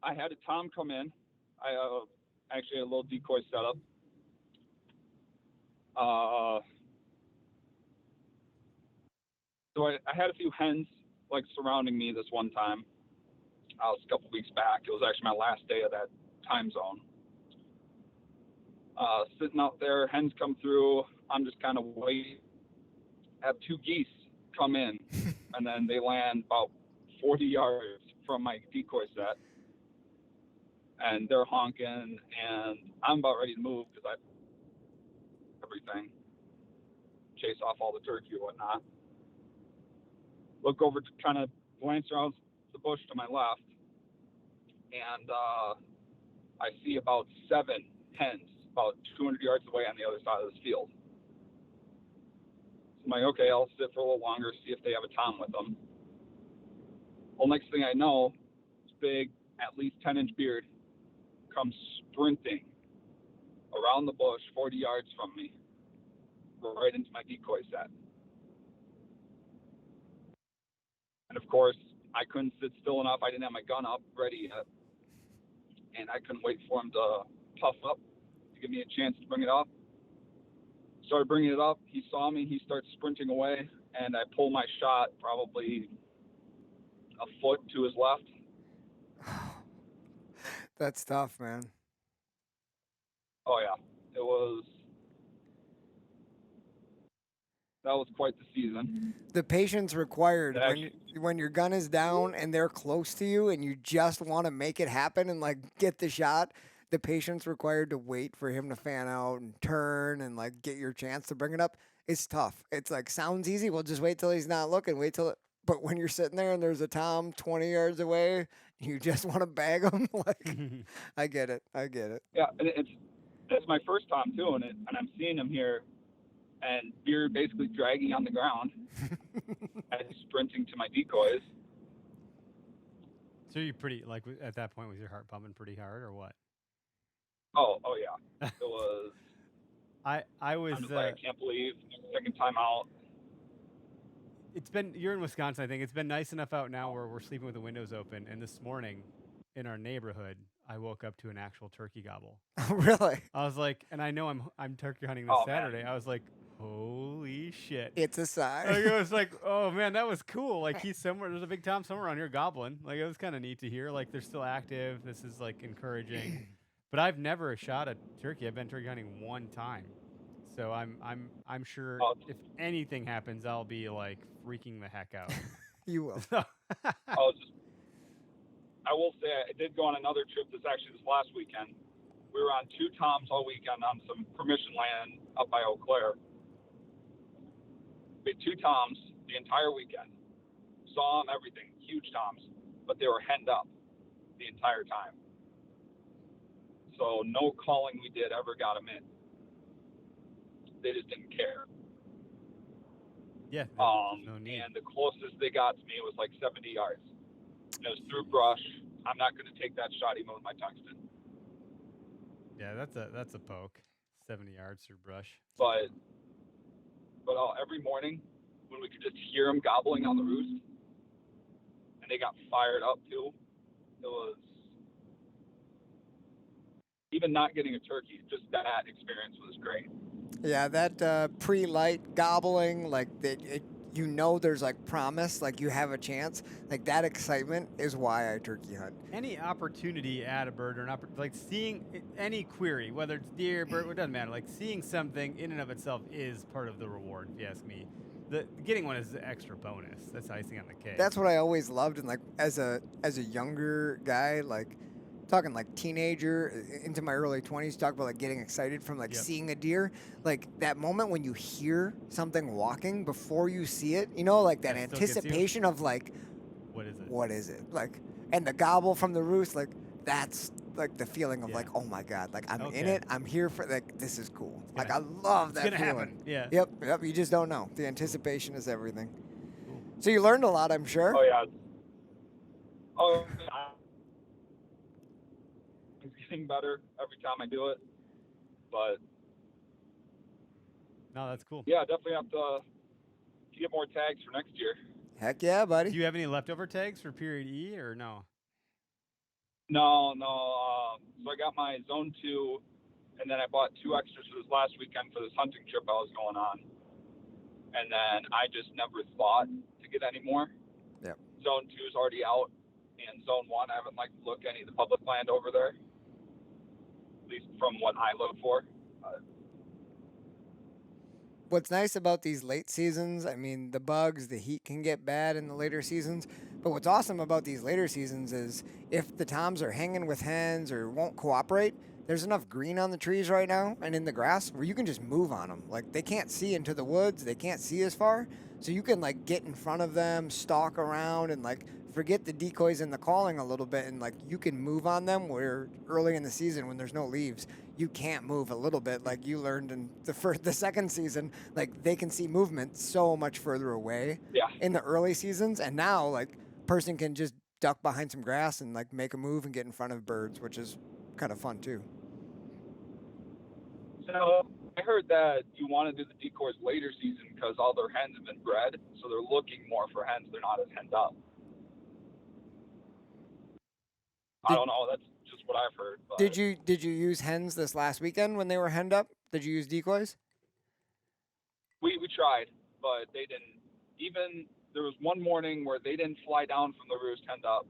I had a tom come in. I actually had a little decoy setup. So I had a few hens like surrounding me this one time. It was a couple weeks back. It was actually my last day of that time zone. Sitting out there, hens come through. I'm just kind of waiting. Have 2 geese come in and then they land about 40 yards from my decoy set, and they're honking, and I'm about ready to move because I everything, chase off all the turkey or whatnot. Look over to kind of glance around the bush to my left, and I see about 7 hens about 200 yards away on the other side of this field. So I'm like, okay, I'll sit for a little longer, see if they have a tom with them. Well, next thing I know, this big, at least 10-inch beard comes sprinting around the bush 40 yards from me, right into my decoy set. And of course, I couldn't sit still enough. I didn't have my gun up ready yet. And I couldn't wait for him to puff up to give me a chance to bring it up. Started bringing it up. He saw me. He starts sprinting away. And I pull my shot probably a foot to his left. That's tough, man. Oh, yeah. That was quite the season. The patience required Actually, when your gun is down and they're close to you and you just want to make it happen and like get the shot. The patience required to wait for him to fan out and turn and like get your chance to bring it up. It's tough. It's like sounds easy. Well, just wait till he's not looking. But when you're sitting there and there's a tom 20 yards away, you just want to bag him. Like, I get it. yeah, and it's my first tom too, and I'm seeing him here, and beard basically dragging on the ground and sprinting to my decoys. So you're pretty, like, at that point, was your heart pumping pretty hard or what? Oh yeah. It was. I was. I'm just like, I can't believe second time out. You're in Wisconsin, I think. It's been nice enough out now where we're sleeping with the windows open. And this morning, in our neighborhood, I woke up to an actual turkey gobble. Really? I was like, and I know I'm turkey hunting this Saturday. Man. I was like, holy shit! It's a sign. Like, it was like, oh man, that was cool. Like he's somewhere. There's a big tom somewhere around here gobbling. Like it was kind of neat to hear. Like they're still active. This is like encouraging. But I've never shot a turkey. I've been turkey hunting one time. So I'm sure if anything happens, I'll be like freaking the heck out. You will. I will say I did go on another trip. This last weekend. We were on 2 toms all weekend on some permission land up by Eau Claire. We had 2 toms the entire weekend. Saw them, everything, huge toms, but they were henned up the entire time. So no calling we did ever got them in. They just didn't care. Yeah. No need. And the closest they got to me was like 70 yards. It was through brush. I'm not going to take that shot even with my tungsten. Yeah, that's a poke. 70 yards through brush. But every morning when we could just hear them gobbling on the roost, and they got fired up too, it was even not getting a turkey. Just that experience was great. Yeah, that pre-light gobbling, like you know there's like promise, like you have a chance. Like that excitement is why I turkey hunt. Any opportunity at a bird or like seeing any query, whether it's deer, bird, it doesn't matter. Like seeing something in and of itself is part of the reward, if you ask me. Getting one is the extra bonus. That's icing on the cake. That's what I always loved, and like as a younger guy, like talking like teenager into my early 20s, talk about like getting excited from like seeing a deer, like that moment when you hear something walking before you see it, you know, like that anticipation of like, what is it like, and the gobble from the roost, like that's like the feeling of like, oh my god, like I'm in it, I'm here for, like this is cool, like I love that feeling. Happen. Yeah. Yep, you just don't know. The anticipation is everything. Cool. So you learned a lot, I'm sure. It's getting better every time I do it, but no, that's cool. Yeah, definitely have to get more tags for next year. Heck yeah, buddy. Do you have any leftover tags for period E or no? No. So I got my zone 2, and then I bought 2 extras for this last weekend for this hunting trip I was going on, and then I just never thought to get any more. Yep. Zone 2 is already out, and zone 1 I haven't looked any of the public land over there, at least from what I look for. what's nice about these late seasons, I mean, the bugs, the heat can get bad in the later seasons. But what's awesome about these later seasons is if the toms are hanging with hens or won't cooperate, there's enough green on the trees right now and in the grass where you can just move on them. Like they can't see into the woods, they can't see as far. So you can like get in front of them, stalk around, and like forget the decoys and the calling a little bit, and like you can move on them. Where early in the season when there's no leaves, you can't move a little bit, like you learned in the second season. Like they can see movement so much further away Yeah. in the early seasons, and now like person can just duck behind some grass and like make a move and get in front of birds, which is kind of fun too. So I heard that you want to do the decoys later season because all their hens have been bred, so they're looking more for hens. They're not as henned up. I don't know. That's just what I've heard. But Did you use hens this last weekend when they were henned up? Did you use decoys? we tried, but they didn't. Even there was one morning where they didn't fly down from the roost henned up,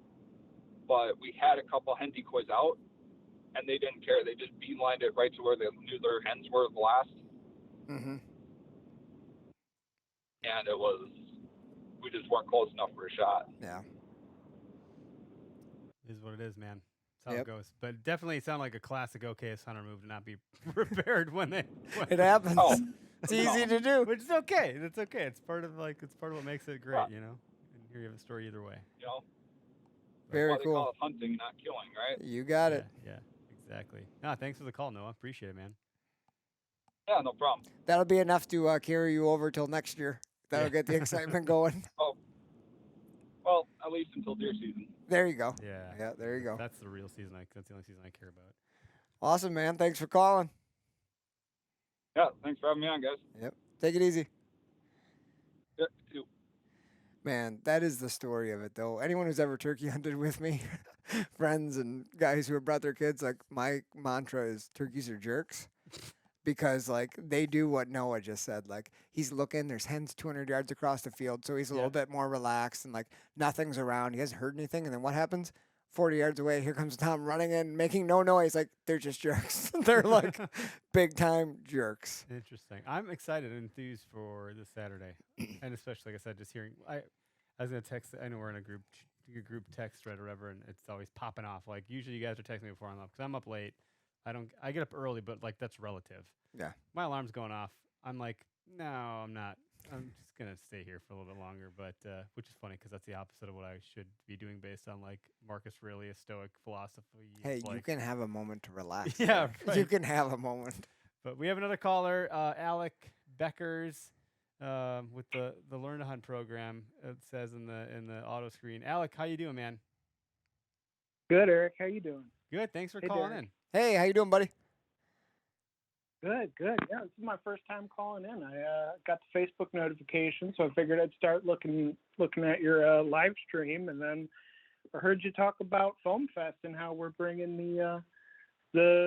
but we had a couple hen decoys out, and they didn't care. They just beelined it right to where they knew their hens were last. Mm-hmm. And we just weren't close enough for a shot. Yeah. Is what it is, man. That's how Yep. it goes. But it definitely sounded like a classic Okayest Hunter move to not be prepared when they. It happens. Oh, It's no. easy to do. Which is okay. It's okay. It's part of what makes it great, Yeah. you know. And here you have a story either way. You know, Very why they cool. call it hunting, not killing, right? You got it. Yeah, exactly. No, thanks for the call, Noah. Appreciate it, man. Yeah, no problem. That'll be enough to carry you over till next year. That'll Yeah. get the excitement going. Oh, well, at least until deer season. There you go. Yeah. Yeah, there you go. That's the real season. That's the only season I care about. Awesome, man. Thanks for calling. Yeah, thanks for having me on, guys. Yep. Take it easy. Yeah, you too. Man, that is the story of it, though. Anyone who's ever turkey hunted with me, friends and guys who have brought their kids, like my mantra is turkeys are jerks. Because like they do what Noah just said. Like he's looking, there's hens 200 yards across the field, so he's a little bit more relaxed and like nothing's around. He hasn't heard anything, and then what happens? 40 yards away, here comes Tom running in, making no noise. Like they're just jerks. They're like big time jerks. Interesting. I'm excited and enthused for this Saturday, and especially, like I said, just hearing. I was gonna text. I know we're in a group text thread or whatever, and it's always popping off. Like usually, you guys are texting me before I'm up because I'm up late. I get up early, but like that's relative. Yeah. My alarm's going off. I'm like, no, I'm not. I'm just gonna stay here for a little bit longer, but which is funny because that's the opposite of what I should be doing based on like Marcus Aurelius Stoic philosophy. Hey, It's you like, can have a moment to relax. Yeah, there. You right. can have a moment. But we have another caller, Alec Beckers, with the Learn to Hunt program. It says in the auto screen. Alec, how you doing, man? Good, Eric. How you doing? Good. Thanks for Hey, calling Derek. in. Hey, how you doing, buddy? Good, good. Yeah, this is my first time calling in. I got the Facebook notification, so I figured I'd start looking at your live stream, and then I heard you talk about Foam Fest and how we're bringing the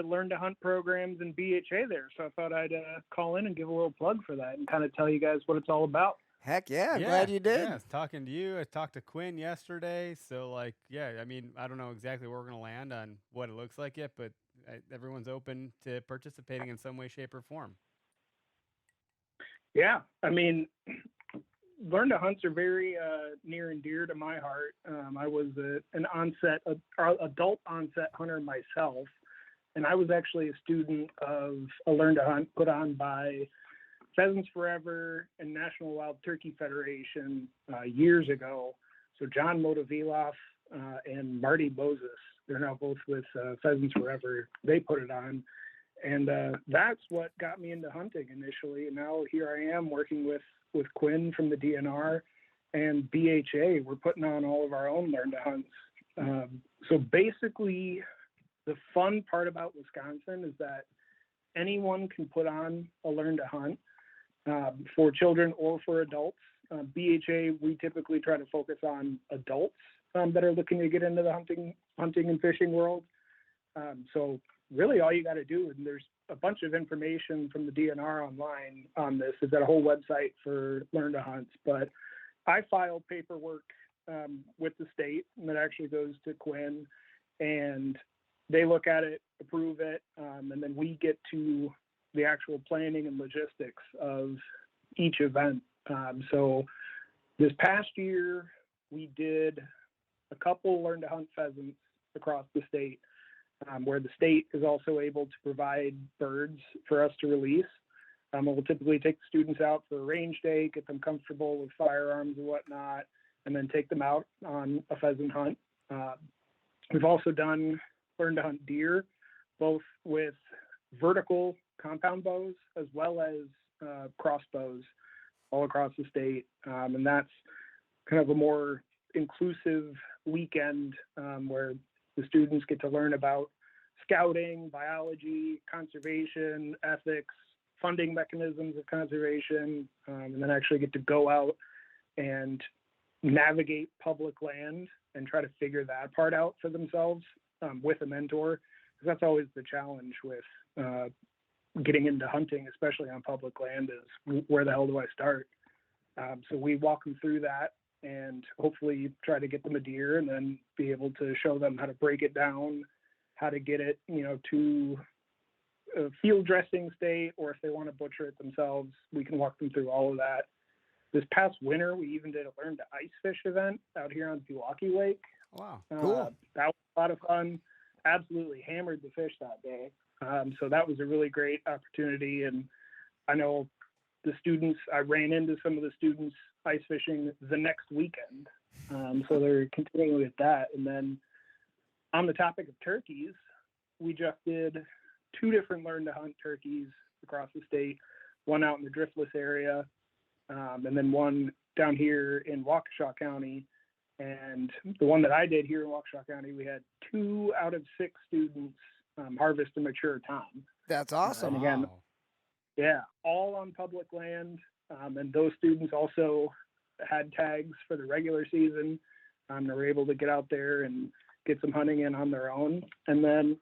Learn to Hunt programs and BHA there. So I thought I'd call in and give a little plug for that and kind of tell you guys what it's all about. Heck yeah, I'm glad you did. Yeah, I was talking to you. I talked to Quinn yesterday. So, like, yeah, I mean, I don't know exactly where we're going to land on what it looks like yet, but everyone's open to participating in some way, shape, or form. Yeah, I mean, Learn to Hunts are very near and dear to my heart. I was an adult onset hunter myself, and I was actually a student of a Learn to Hunt put on by Pheasants Forever and National Wild Turkey Federation years ago. So John Motoviloff and Marty Moses, they're now both with Pheasants Forever. They put it on. And that's what got me into hunting initially. And now here I am working with Quinn from the DNR and BHA. We're putting on all of our own Learn to Hunts. So basically, the fun part about Wisconsin is that anyone can put on a Learn to Hunt for children or for adults. BHA, we typically try to focus on adults that are looking to get into the hunting and fishing world. So really all you got to do, and there's a bunch of information from the DNR online on this. They've got a whole website for Learn to Hunts, but I file paperwork with the state, and that actually goes to Quinn, and they look at it, approve it, and then we get to the actual planning and logistics of each event. So this past year, we did a couple learn to hunt pheasants across the state, where the state is also able to provide birds for us to release. We'll typically take the students out for a range day, get them comfortable with firearms and whatnot, and then take them out on a pheasant hunt. We've also done learn to hunt deer, both with vertical compound bows as well as crossbows all across the state. And that's kind of a more inclusive weekend where the students get to learn about scouting, biology, conservation, ethics, funding mechanisms of conservation, and then actually get to go out and navigate public land and try to figure that part out for themselves with a mentor. Because that's always the challenge with getting into hunting, especially on public land, is where the hell do I start? So we walk them through that and hopefully try to get them a deer and then be able to show them how to break it down, how to get it, to a field dressing state, or if they want to butcher it themselves, we can walk them through all of that. This past winter, we even did a learn to ice fish event out here on Pewaukee Lake. Wow. Cool. That was a lot of fun. Absolutely hammered the fish that day. So that was a really great opportunity. And I know the students, I ran into some of the students ice fishing the next weekend. So they're continuing with that. And then on the topic of turkeys, we just did 2 different learn to hunt turkeys across the state, one out in the driftless area, and then one down here in Waukesha County. And the one that I did here in Waukesha County, we had 2 out of 6 students harvest a mature tom. That's awesome. And again, Wow. yeah, all on public land. And those students also had tags for the regular season. They were able to get out there and get some hunting in on their own. And then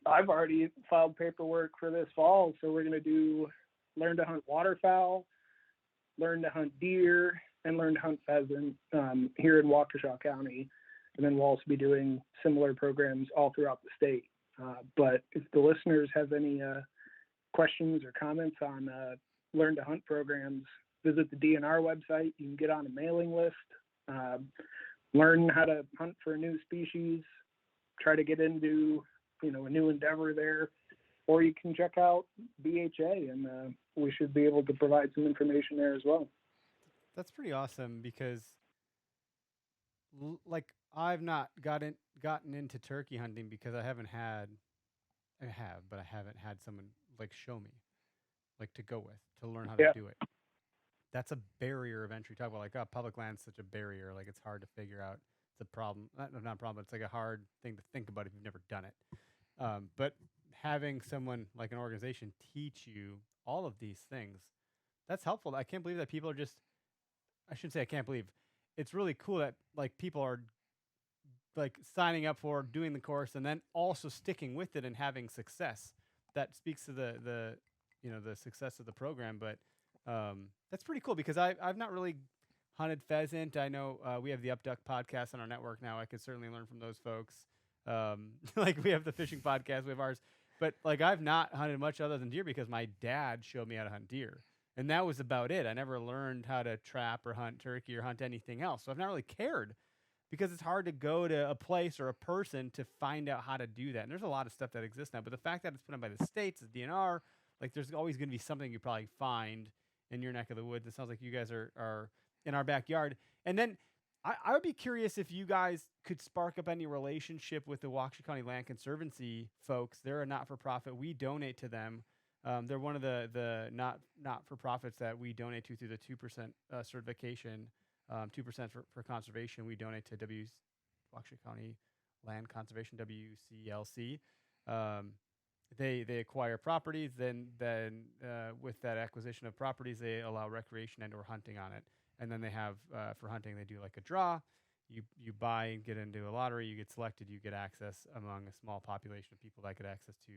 I've already filed paperwork for this fall. So we're going to do learn to hunt waterfowl, learn to hunt deer, and learn to hunt pheasant here in Waukesha County. And then we'll also be doing similar programs all throughout the state. But if the listeners have any questions or comments on learn to hunt programs, visit the DNR website. You can get on a mailing list, learn how to hunt for a new species, try to get into a new endeavor there, or you can check out BHA, and we should be able to provide some information there as well. That's pretty awesome because, I've not gotten into turkey hunting because I haven't had someone show me, to go with, to learn how to do it. That's a barrier of entry. Talk about public land's such a barrier. It's hard to figure out. It's a problem. Not a problem. It's a hard thing to think about if you've never done it. But having someone like an organization teach you all of these things, that's helpful. I can't believe that people are just, I shouldn't say I can't believe. It's really cool that people are signing up for doing the course and then also sticking with it and having success. That speaks to the success of the program. But that's pretty cool because I've not really hunted pheasant. I know we have the Upduck podcast on our network now. I could certainly learn from those folks. We have the fishing podcast, we have ours, but I've not hunted much other than deer because my dad showed me how to hunt deer, and that was about it. I never learned how to trap or hunt turkey or hunt anything else. So I've not really cared because it's hard to go to a place or a person to find out how to do that. And there's a lot of stuff that exists now, but the fact that it's put on by the states, the DNR, there's always going to be something you probably find in your neck of the woods. It sounds like you guys are in our backyard. And then I would be curious if you guys could spark up any relationship with the Waukesha County Land Conservancy folks. They're a not-for-profit. We donate to them. They're one of the not-for-profits that we donate to through the 2% certification, 2% for conservation. We donate to Waukesha County Land Conservation, WCLC. They acquire properties. Then with that acquisition of properties, they allow recreation and/or hunting on it. And then they have, for hunting, they do a draw. You buy and get into a lottery. You get selected. You get access among a small population of people that get access to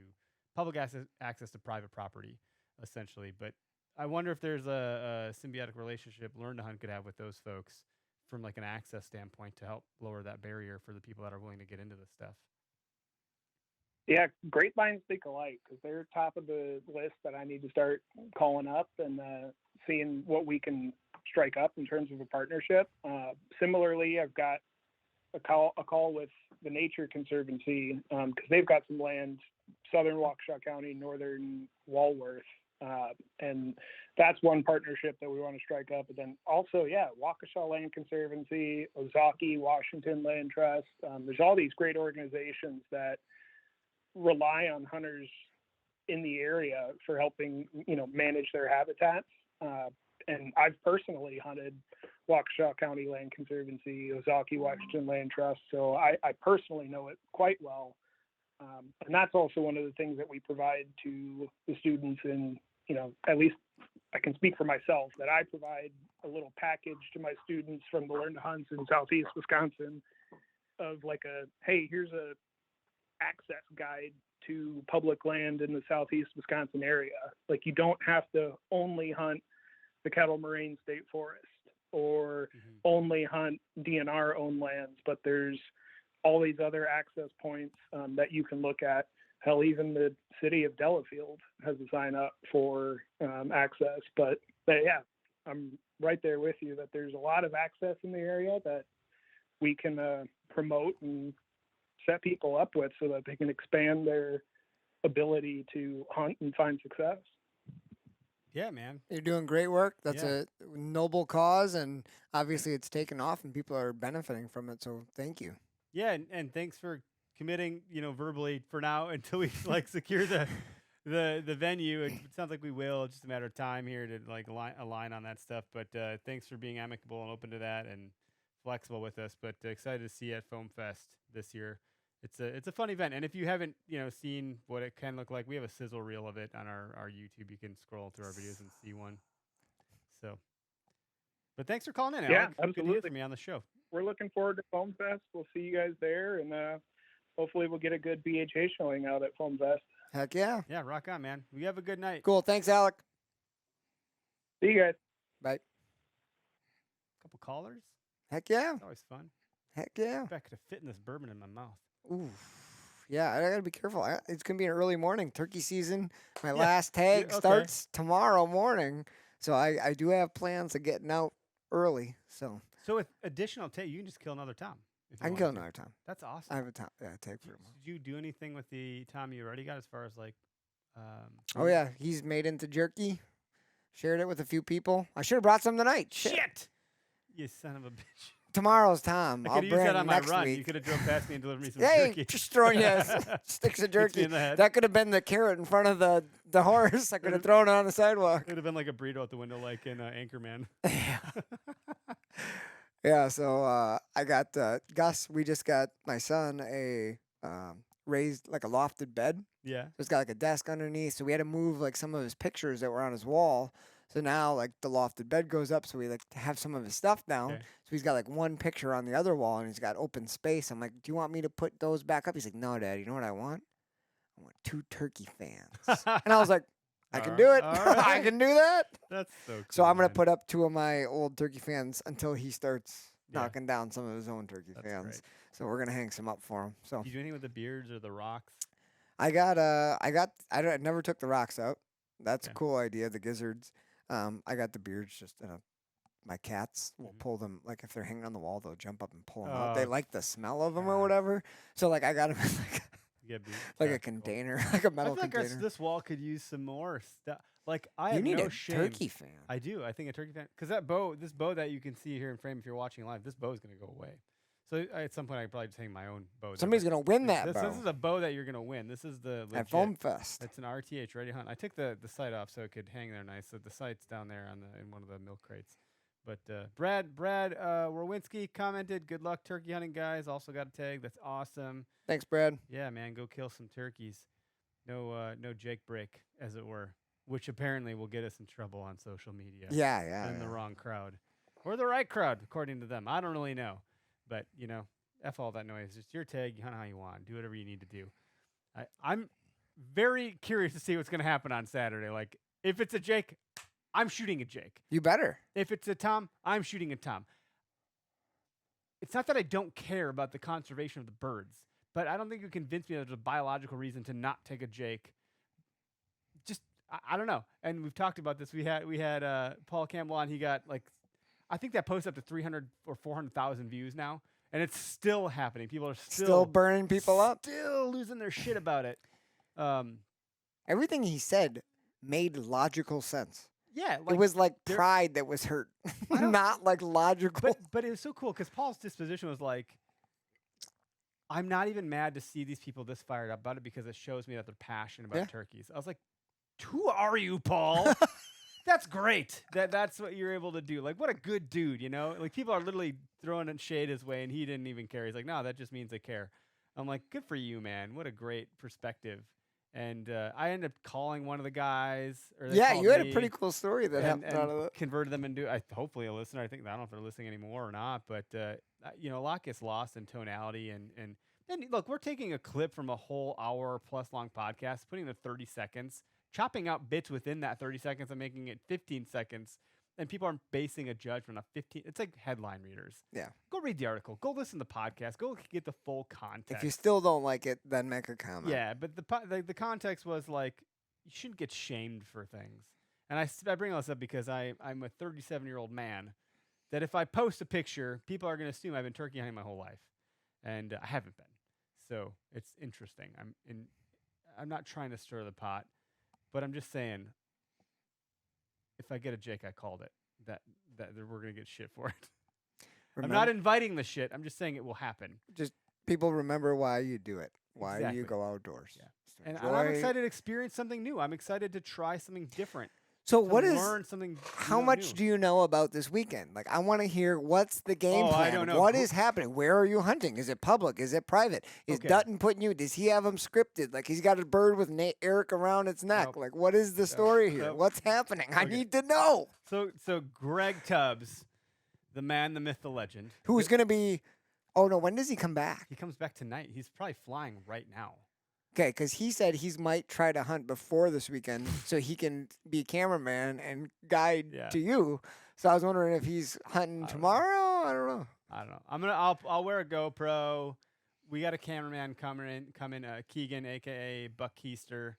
public access to private property, essentially. But I wonder if there's a symbiotic relationship Learn to Hunt could have with those folks from an access standpoint to help lower that barrier for the people that are willing to get into this stuff. Yeah, great minds think alike because they're top of the list that I need to start calling up and seeing what we can strike up in terms of a partnership. Similarly, I've got a call with the Nature Conservancy because they've got some land, southern Waukesha County, northern Walworth, and that's one partnership that we want to strike up. And then also, Waukesha Land Conservancy, Ozaukee Washington Land Trust. There's all these great organizations that rely on hunters in the area for helping, manage their habitats. And I've personally hunted Waukesha County Land Conservancy, Ozaukee Washington Land Trust, so I personally know it quite well. And that's also one of the things that we provide to the students. And, at least I can speak for myself, that I provide a little package to my students from the Learn to Hunt in Southeast Wisconsin of like hey, here's a access guide to public land in the Southeast Wisconsin area. Like, you don't have to only hunt the Kettle Moraine State Forest or only hunt DNR owned lands, but there's all these other access points that you can look at. Hell, even the city of Delafield has a sign up for access. But I'm right there with you that there's a lot of access in the area that we can promote and set people up with so that they can expand their ability to hunt and find success. Yeah, man. You're doing great work. That's a noble cause, and obviously it's taken off and people are benefiting from it. So thank you. Yeah, and thanks for committing, verbally for now until we secure the venue. It sounds like we will. It's just a matter of time here to align on that stuff. But thanks for being amicable and open to that and flexible with us. But excited to see you at Foam Fest this year. It's a fun event, and if you haven't seen what it can look like, we have a sizzle reel of it on our YouTube. You can scroll through our videos and see one. So, but thanks for calling in, Alec. Yeah, Good to absolutely. hear from you on the show. We're looking forward to Foam Fest. We'll see you guys there, and hopefully we'll get a good BHA showing out at Foam Fest. Heck yeah. Yeah, rock on, man. We have a good night. Cool. Thanks, Alec. See you guys. Bye. Couple callers. Heck yeah. It's always fun. Heck yeah. I could have fit in this bourbon in my mouth. Ooh. Yeah, I gotta be careful. It's gonna be an early morning. Turkey season. My last tag starts tomorrow morning, so I do have plans of getting out early. So with additional tag, you can just kill another tom. I can kill another tom. That's awesome. I have a tag for him. Did you do anything with the tom you already got as far as Oh yeah, he's made into jerky. Shared it with a few people. I should have brought some tonight. Shit! You son of a bitch. Tomorrow's Tom. I I'll could bring use that on my next run. week. You could have drove past me and delivered me some Hey, jerky. just throwing you sticks of jerky. in the head. That could have been the carrot in front of the horse. I could have thrown it on the sidewalk. It would have been like a burrito at the window, like in Anchorman. Yeah, so I got Gus. We just got my son a raised like a lofted bed. Yeah. So it's got like a desk underneath. So we had to move like some of his pictures that were on his wall. So now like the lofted bed goes up. So we like to have some of his stuff down. Okay. So he's got like one picture on the other wall and he's got open space. I'm like, do you want me to put those back up? He's like, no, Dad. You know what I want? I want 2 turkey fans. And I was like, I can do it. All right. I can do that. That's so cool. So I'm going to man. put up 2 of my old turkey fans until he starts Yeah. knocking down some of his own turkey That's fans. great. So we're going to hang some up for him. So You do anything with the beards or the rocks? I never took the rocks out. That's a Okay. cool idea, the gizzards. I got the beards just, my cats will Mhm. pull them, like if they're hanging on the wall, they'll jump up and pull them out. They Oh, like the smell of them or God. whatever. So like I got them in You get beards. like a That's cool. container, like a I metal feel like container. this wall could use some more stuff. Like I You have need no a shame. turkey fan. I do. I think a turkey fan, because this bow that you can see here in frame, if you're watching live, this bow is going to go away. So at some point, I could probably just hang my own bow. there, Somebody's but going to win that this, bow This is a bow that you're going to win. This is the legit. at Foam Fest. It's an RTH ready hunt. I took the sight off so it could hang there nice. So the sight's down there in one of the milk crates. But Brad Warwinski commented, "Good luck turkey hunting, guys." Also got a tag. That's awesome. Thanks, Brad. Yeah, man, go kill some turkeys. No Jake break, as it were, which apparently will get us in trouble on social media. Yeah. In the wrong crowd. Or the right crowd, according to them. I don't really know. But, F all that noise. It's your tag. You hunt how you want. Do whatever you need to do. I'm very curious to see what's going to happen on Saturday. Like, if it's a Jake, I'm shooting a Jake. You better. If it's a Tom, I'm shooting a Tom. It's not that I don't care about the conservation of the birds, but I don't think you convince me that there's a biological reason to not take a Jake. I don't know. And we've talked about this. We had Paul Campbell on. He got like, I think that posted up to 300 or 400,000 views now, and it's still happening. People are Still burning people up. still losing their shit about it. Everything he said made logical sense. Yeah, It was like pride that was hurt, not like logical. But it was so cool because Paul's disposition was like, I'm not even mad to see these people this fired up about it because it shows me that they're passionate about turkeys. I was like, who are you, Paul? That's great. That's what you're able to do. Like, what a good dude, you know? Like, people are literally throwing in shade his way, and he didn't even care. He's like, no, that just means they care. I'm like, good for you, man. What a great perspective. And I ended up calling one of the guys. Or they called you had a me pretty cool story that happened out of that. converted them into hopefully a listener. I don't know if they're listening anymore or not, but you know, a lot gets lost in tonality and look, we're taking a clip from a whole hour plus long podcast, putting the 30 seconds, chopping out bits within that 30 seconds and making it 15 seconds. And people are basing a judgment on 15. It's like headline readers. Yeah. Go read the article. Go listen to the podcast. Go get the full context. If you still don't like it, then make a comment. Yeah, but the context was like, you shouldn't get shamed for things. And I bring all this up because I'm a 37-year-old man that if I post a picture, people are going to assume I've been turkey hunting my whole life. And I haven't been. So it's interesting. I'm not trying to stir the pot, but I'm just saying, if I get a Jake, I called it, that we're going to get shit for it. I'm not inviting the shit. I'm just saying it will happen. Just people remember why you do it, why Exactly. you go outdoors. Yeah. And I'm excited to experience something new. I'm excited to try something different. So learn something. How much do you know about this weekend? Like, I want to hear what's the game plan. I don't know. What is happening? Where are you hunting? Is it public? Is it private? Is Dutton putting you? Does he have them scripted? Like, he's got a bird with Eric around its neck. Nope. Like, what is the story here? What's happening? I need to know. So Greg Tubbs, the man, the myth, the legend. Who's going to be? Oh no, when does he come back? He comes back tonight. He's probably flying right now. Okay, because he said he might try to hunt before this weekend so he can be cameraman and guide to you. So I was wondering if he's hunting tomorrow. I don't know. I don't know. I'll wear a GoPro. We got a cameraman coming in, Keegan, aka Buck Keister,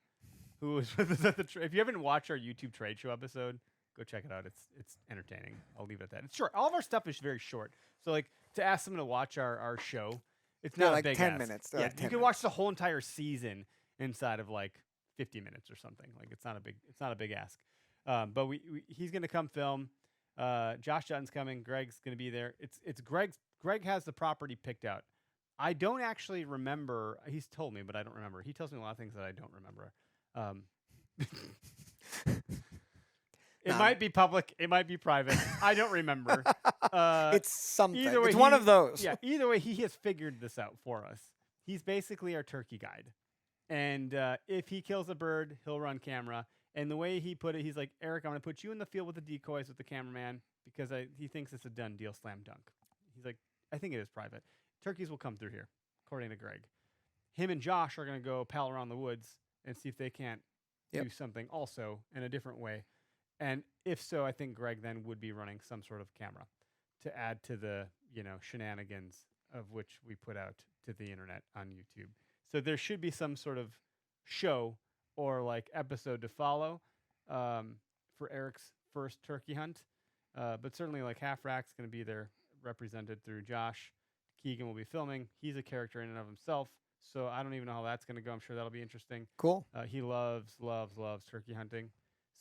who was with us at the if you haven't watched our YouTube trade show episode, go check it out. It's entertaining. I'll leave it at that. It's short. All of our stuff is very short. So like to ask someone to watch our show. It's not like a big 10 ask. minutes. Yeah, Like 10 you can watch the whole entire season inside of like 50 minutes or something. Like it's not a big ask. But he's gonna come film. Josh Dutton's coming. Greg's gonna be there. It's Greg's. Greg has the property picked out. I don't actually remember. He's told me, but I don't remember. He tells me a lot of things that I don't remember. It might be public. It might be private. I don't remember. It's something. Either way, it's one of those. Yeah. Either way, he has figured this out for us. He's basically our turkey guide. And if he kills a bird, he'll run camera. And the way he put it, he's like, Eric, I'm going to put you in the field with the decoys with the cameraman because he thinks it's a done deal, slam dunk. He's like, I think it is private. Turkeys will come through here, according to Greg. Him and Josh are going to go pal around the woods and see if they can't do something also in a different way. And if so, I think Greg then would be running some sort of camera to add to the, shenanigans of which we put out to the internet on YouTube. So there should be some sort of show or like episode to follow for Eric's first turkey hunt. But certainly like Half Rack's going to be there represented through Josh. Keegan will be filming. He's a character in and of himself. So I don't even know how that's going to go. I'm sure that'll be interesting. Cool. He loves turkey hunting.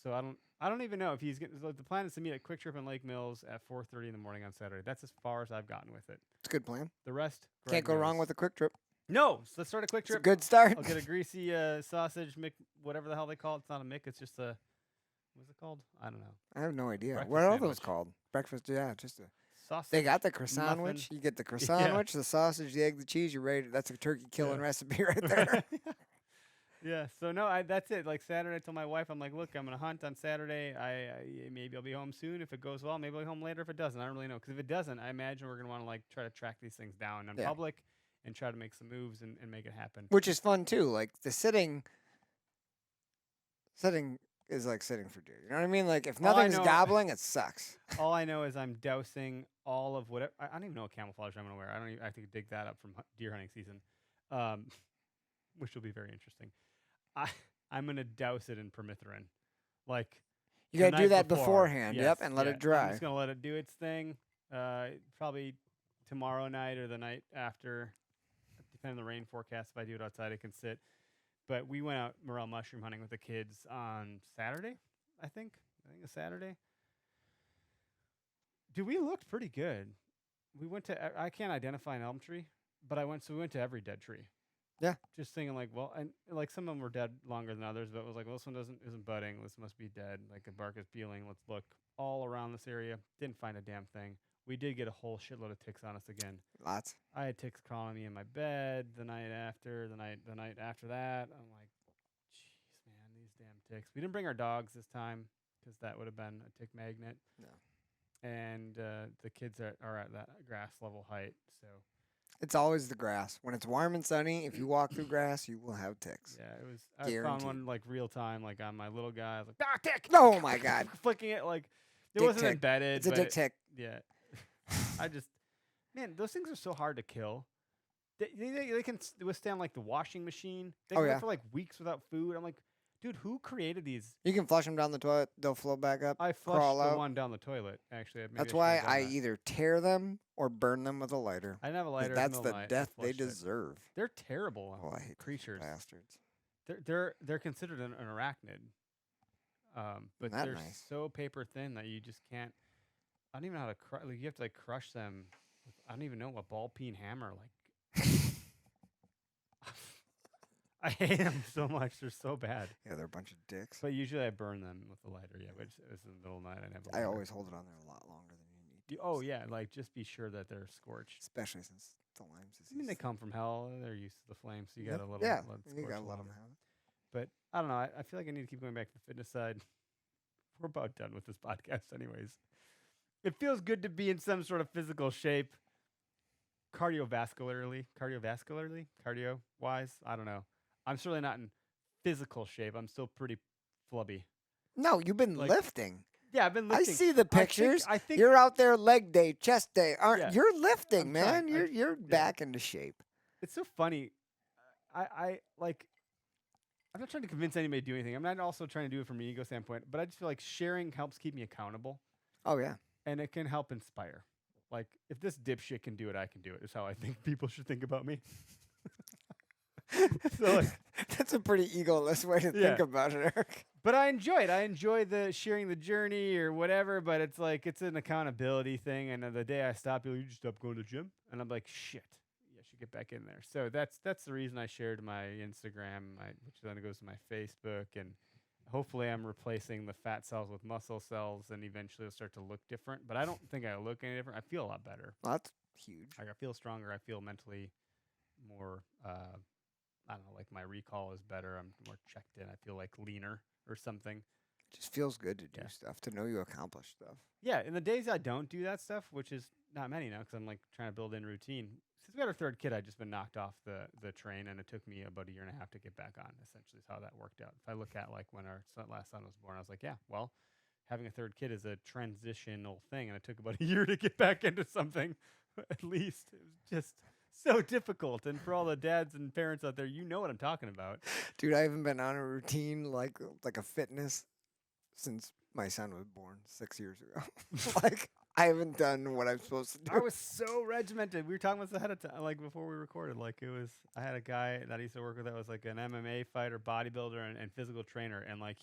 So I don't even know if he's getting. The plan is to meet at Quick Trip in Lake Mills at 4:30 in the morning on Saturday. That's as far as I've gotten with it. It's a good plan. The rest Can't go wrong with a quick trip. No, so let's start a Quick It's a Trip. good start. I'll get a greasy sausage, whatever the hell they call it. It's not a Mick. It's just a. What's it called? I don't know. I have no idea. Breakfast What are sandwich. those called? Breakfast, yeah, just a. Sausage. They got the croissant muffin. sandwich. You get the croissant sandwich, the sausage, the egg, the cheese. You're ready. That's a turkey killing recipe right there. Yeah. So no, that's it. Like Saturday, I told my wife, I'm like, look, I'm gonna hunt on Saturday. I maybe I'll be home soon. If it goes well, maybe I'll be home later. If it doesn't, I don't really know. Because if it doesn't, I imagine we're gonna want to like try to track these things down in public and try to make some moves and make it happen. Which is fun too. Like the sitting is like sitting for deer. You know what I mean? Like if nothing's gobbling, it sucks. All I know is I'm dousing all of whatever. I don't even know what camouflage I'm gonna wear. I have to dig that up from deer hunting season, which will be very interesting. I'm gonna douse it in permethrin like You the got to do night that before. beforehand. Yes, Yep, and let yeah. it dry. I'm just gonna let it do its thing. Probably tomorrow night or the night after, depending on the rain forecast. If I do it outside, it can sit. But we went out morel mushroom hunting with the kids on Saturday, I think. I think it's Saturday. Dude, we looked pretty good. We went to, I can't identify an elm tree, but we went to every dead tree. Yeah. Just thinking like, well, and like some of them were dead longer than others, but it was like, well, this one isn't budding. This must be dead. Like the bark is peeling. Let's look all around this area. Didn't find a damn thing. We did get a whole shitload of ticks on us again. Lots. I had ticks crawling me in my bed the night after that. I'm like, jeez, man, these damn ticks. We didn't bring our dogs this time because that would have been a tick magnet. No. And the kids are at that grass level height, so It's always the grass. When it's warm and sunny, if you walk through grass, you will have ticks. yeah, it was. I found Guaranteed. one like real time, like on my little guy. I was like, tick! Oh my God. Flicking it like it Dick wasn't tick. embedded. It's a but dick tick. Yeah, man, those things are so hard to kill. They can withstand like the washing machine. They can Oh, live yeah. for like weeks without food. I'm like, dude, who created these? You can flush them down the toilet. They'll float back up. I crawl flushed the out. one down the toilet. Actually, maybe That's I why should've done I that. either tear them or burn them with a lighter. I didn't have a 'Cause lighter. in that's middle the of night. I death they flushed it. deserve. They're terrible Oh, I hate those creatures. bastards. They're considered an arachnid, but that they're nice? so paper thin that you just can't. I don't even know how to crush. Like, you have to like crush them. I don't even know a ball peen hammer. Like, I hate them so much. They're so bad. Yeah, they're a bunch of dicks. But usually I burn them with a lighter. Yeah, which is in the middle of the night. I never. I always hold it on there a lot longer than you need. Oh yeah, like just be sure that they're scorched. Especially since the Lyme disease. I mean, they come from hell. They're used to the flames, so you Yeah, gotta let yeah, them. you gotta let them have it. But I don't know. I feel like I need to keep going back to the fitness side. We're about done with this podcast, anyways. It feels good to be in some sort of physical shape, cardio-wise. I don't know. I'm certainly not in physical shape. I'm still pretty flubby. No, you've been Like, lifting. Yeah, I've been I lifting. see the pictures. I think You're out there leg day, chest day. Yeah. You're lifting, I'm man. trying. You're back into shape. it's so funny. I like. I'm not trying to convince anybody to do anything. I'm not also trying to do it from an ego standpoint, but I just feel like sharing helps keep me accountable. Oh yeah. And it can help inspire. Like, if this dipshit can do it, I can do it, is how I think people should think about me. So, like, That's a pretty egoless way to Yeah. think about it, Eric. but I enjoy it. I enjoy the sharing the journey or whatever, but it's like, it's an accountability thing. And then the day I stop, you just stop going to the gym. And I'm like, shit, I should get back in there. So that's the reason I shared my Instagram, which then goes to my Facebook. And hopefully I'm replacing the fat cells with muscle cells, and eventually it'll start to look different. But I don't think I look any different. I feel a lot better. Well, that's huge. Like, I feel stronger. I feel mentally more, I don't know, like my recall is better. I'm more checked in. I feel like leaner or something. It just feels good to do Yeah. stuff, to know you accomplished stuff. Yeah, in the days I don't do that stuff, which is not many now because I'm like trying to build in routine. Since we got our third kid, I've just been knocked off the train, and it took me about a year and a half to get back on, essentially is how that worked out. If I look at like when our last son was born, I was like, yeah, well, having a third kid is a transitional thing, and it took about a year to get back into something, at least. It was just so difficult. And for all the dads and parents out there, you know what I'm talking about. Dude, I haven't been on a routine like a fitness since my son was born 6 years ago. Like, I haven't done what I'm supposed to do. I was so regimented. We were talking about this ahead of time, like before we recorded. Like, I had a guy that I used to work with that was like an MMA fighter, bodybuilder, and physical trainer. And like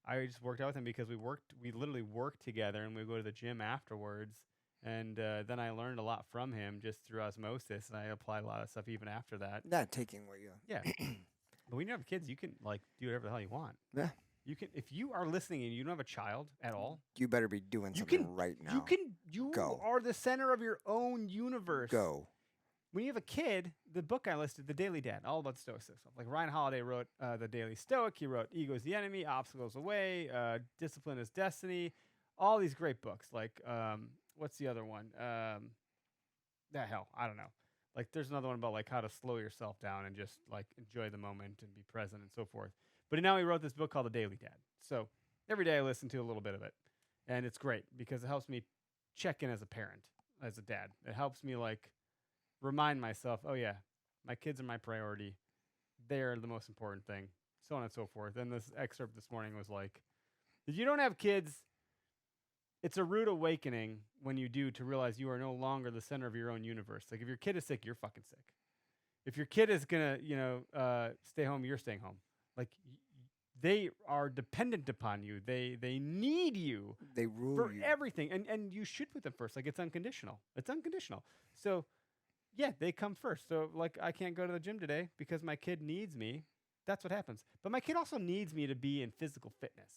I just worked out with him because we literally worked together, and we would go to the gym afterwards. And then I learned a lot from him just through osmosis, and I applied a lot of stuff even after that. Not taking what you. Yeah. But when you have kids, you can like do whatever the hell you want. Yeah. You can, if you are listening and you don't have a child at all, You better be doing You something can- right now. you Go. are the center of your own universe. Go. When you have a kid, the book I listed, The Daily Dad, all about stoicism. Like Ryan Holiday wrote The Daily Stoic. He wrote Ego is the Enemy, Obstacles Away, Discipline is Destiny. All these great books. Like, what's the other one? The hell, I don't know. Like, there's another one about like how to slow yourself down and just like enjoy the moment and be present and so forth. But now he wrote this book called The Daily Dad. So every day I listen to a little bit of it, and it's great because it helps me check in as a parent, as a dad. It helps me like remind myself, oh yeah, my kids are my priority. They're the most important thing, so on and so forth. And this excerpt this morning was like, If you don't have kids, it's a rude awakening when you do to realize you are no longer the center of your own universe. Like if your kid is sick, you're fucking sick. If your kid is gonna, stay home, you're staying home. Like they are dependent upon you. They need you They rule for you. everything, and you should put them first. Like it's unconditional. It's unconditional. So yeah, they come first. So like I can't go to the gym today because my kid needs me. That's what happens. But my kid also needs me to be in physical fitness.